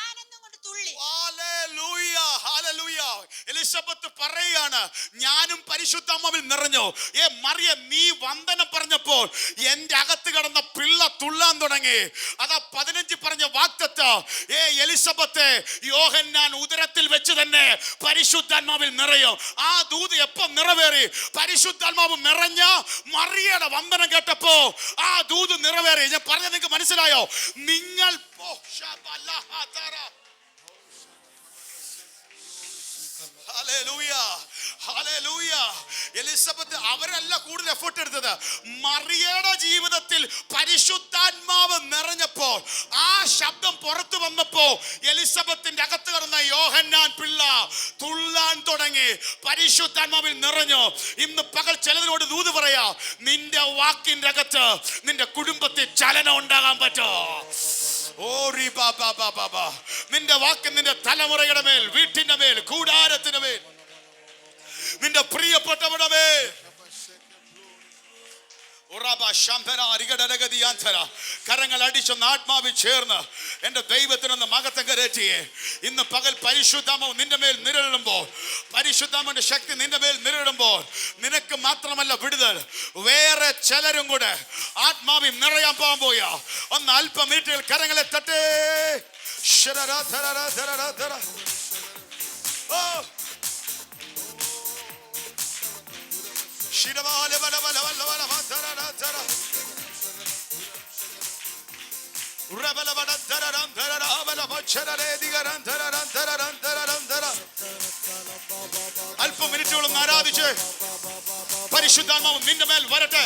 ആനന്ദം കൊണ്ട് തുള്ളി. Hallelujah, hallelujah. എലിസബത്ത് പറയാണ്, ഞാനും പരിശുദ്ധാത്മാവിൽ നിറഞ്ഞു. മറിയ, നീ വന്ദനം പറഞ്ഞപ്പോൾ എന്റെ അകത്ത് കിടന്ന പിള്ള തുള്ളാൻ തുടങ്ങി. അതാ 15 പറഞ്ഞ വാക്തത്വം. എലിസബത്ത്, യോഹന്നാൻ ഉദരത്തിൽ വെച്ച് തന്നെ പരിശുദ്ധാത്മാവിൽ നിറയും. ആ ദൂത് എപ്പം നിറവേറി? പരിശുദ്ധാത്മാവ് നിറഞ്ഞ മറിയയുടെ വന്ദനം കേട്ടപ്പോ ആ ദൂത് നിറവേറി. ഞാൻ പറഞ്ഞത് നിങ്ങൾക്ക് മനസ്സിലായോ? നിങ്ങൾ എലിസബത്ത് അവരല്ല കൂടുതൽ എഫേർട്ട് എടുത്തത്. മറിയയുടെ ജീവിതത്തിൽ പരിശുദ്ധാത്മാവ് നിറഞ്ഞപ്പോൾ ആ ശബ്ദം പുറത്തു വന്നപ്പോ എലിസബത്തിന്റെ അകത്ത് കിടന്ന യോഹന്നാൻ പിള്ള തുള്ളാൻ തുടങ്ങി. പരിശുദ്ധാത്മാവിൽ നിറഞ്ഞു. ഇന്ന് പകൽ ചിലതിനോട് ദൂത് പറയാ, നിന്റെ വാക്കിന്റെ അകത്ത് നിന്റെ കുടുംബത്തിൽ ചലനം ഉണ്ടാകാൻ പറ്റോ? നിന്റെ വാക്ക് നിന്റെ തലമുറയുടെ മേൽ, വീട്ടിന്റെ മേൽ, കൂടാരത്തിന്റെ മേൽ, നിന്റെ പ്രിയപ്പെട്ടവരുടെ മേൽ കരങ്ങൾ അടിച്ചൊന്ന് ആത്മാവിൽ ചേർന്ന് എന്റെ ദൈവത്തിനൊന്ന് മഹത്വം കരേറ്റിയേ. ഇന്ന് പകൽ പരിശുദ്ധാത്മാവ് നിന്റെ മേൽ നിഴലിടുമ്പോൾ, പരിശുദ്ധാത്മാവിന്റെ ശക്തി നിന്റെ മേൽ നിഴലിടുമ്പോൾ നിനക്ക് മാത്രമല്ല വിടുതൽ, വേറെ ചിലരും കൂടെ ആത്മാവിൽ നിറയാൻ പോകാൻ പോയാ. ഒന്ന് അല്പം മിനിറ്റുകൾ കരങ്ങളെ തട്ടേ. അല്പം മിനിറ്റുകളും ആരാധിച്ച് പരിശുദ്ധാത്മാവ് നിന്റെ മേൽ വരട്ടെ.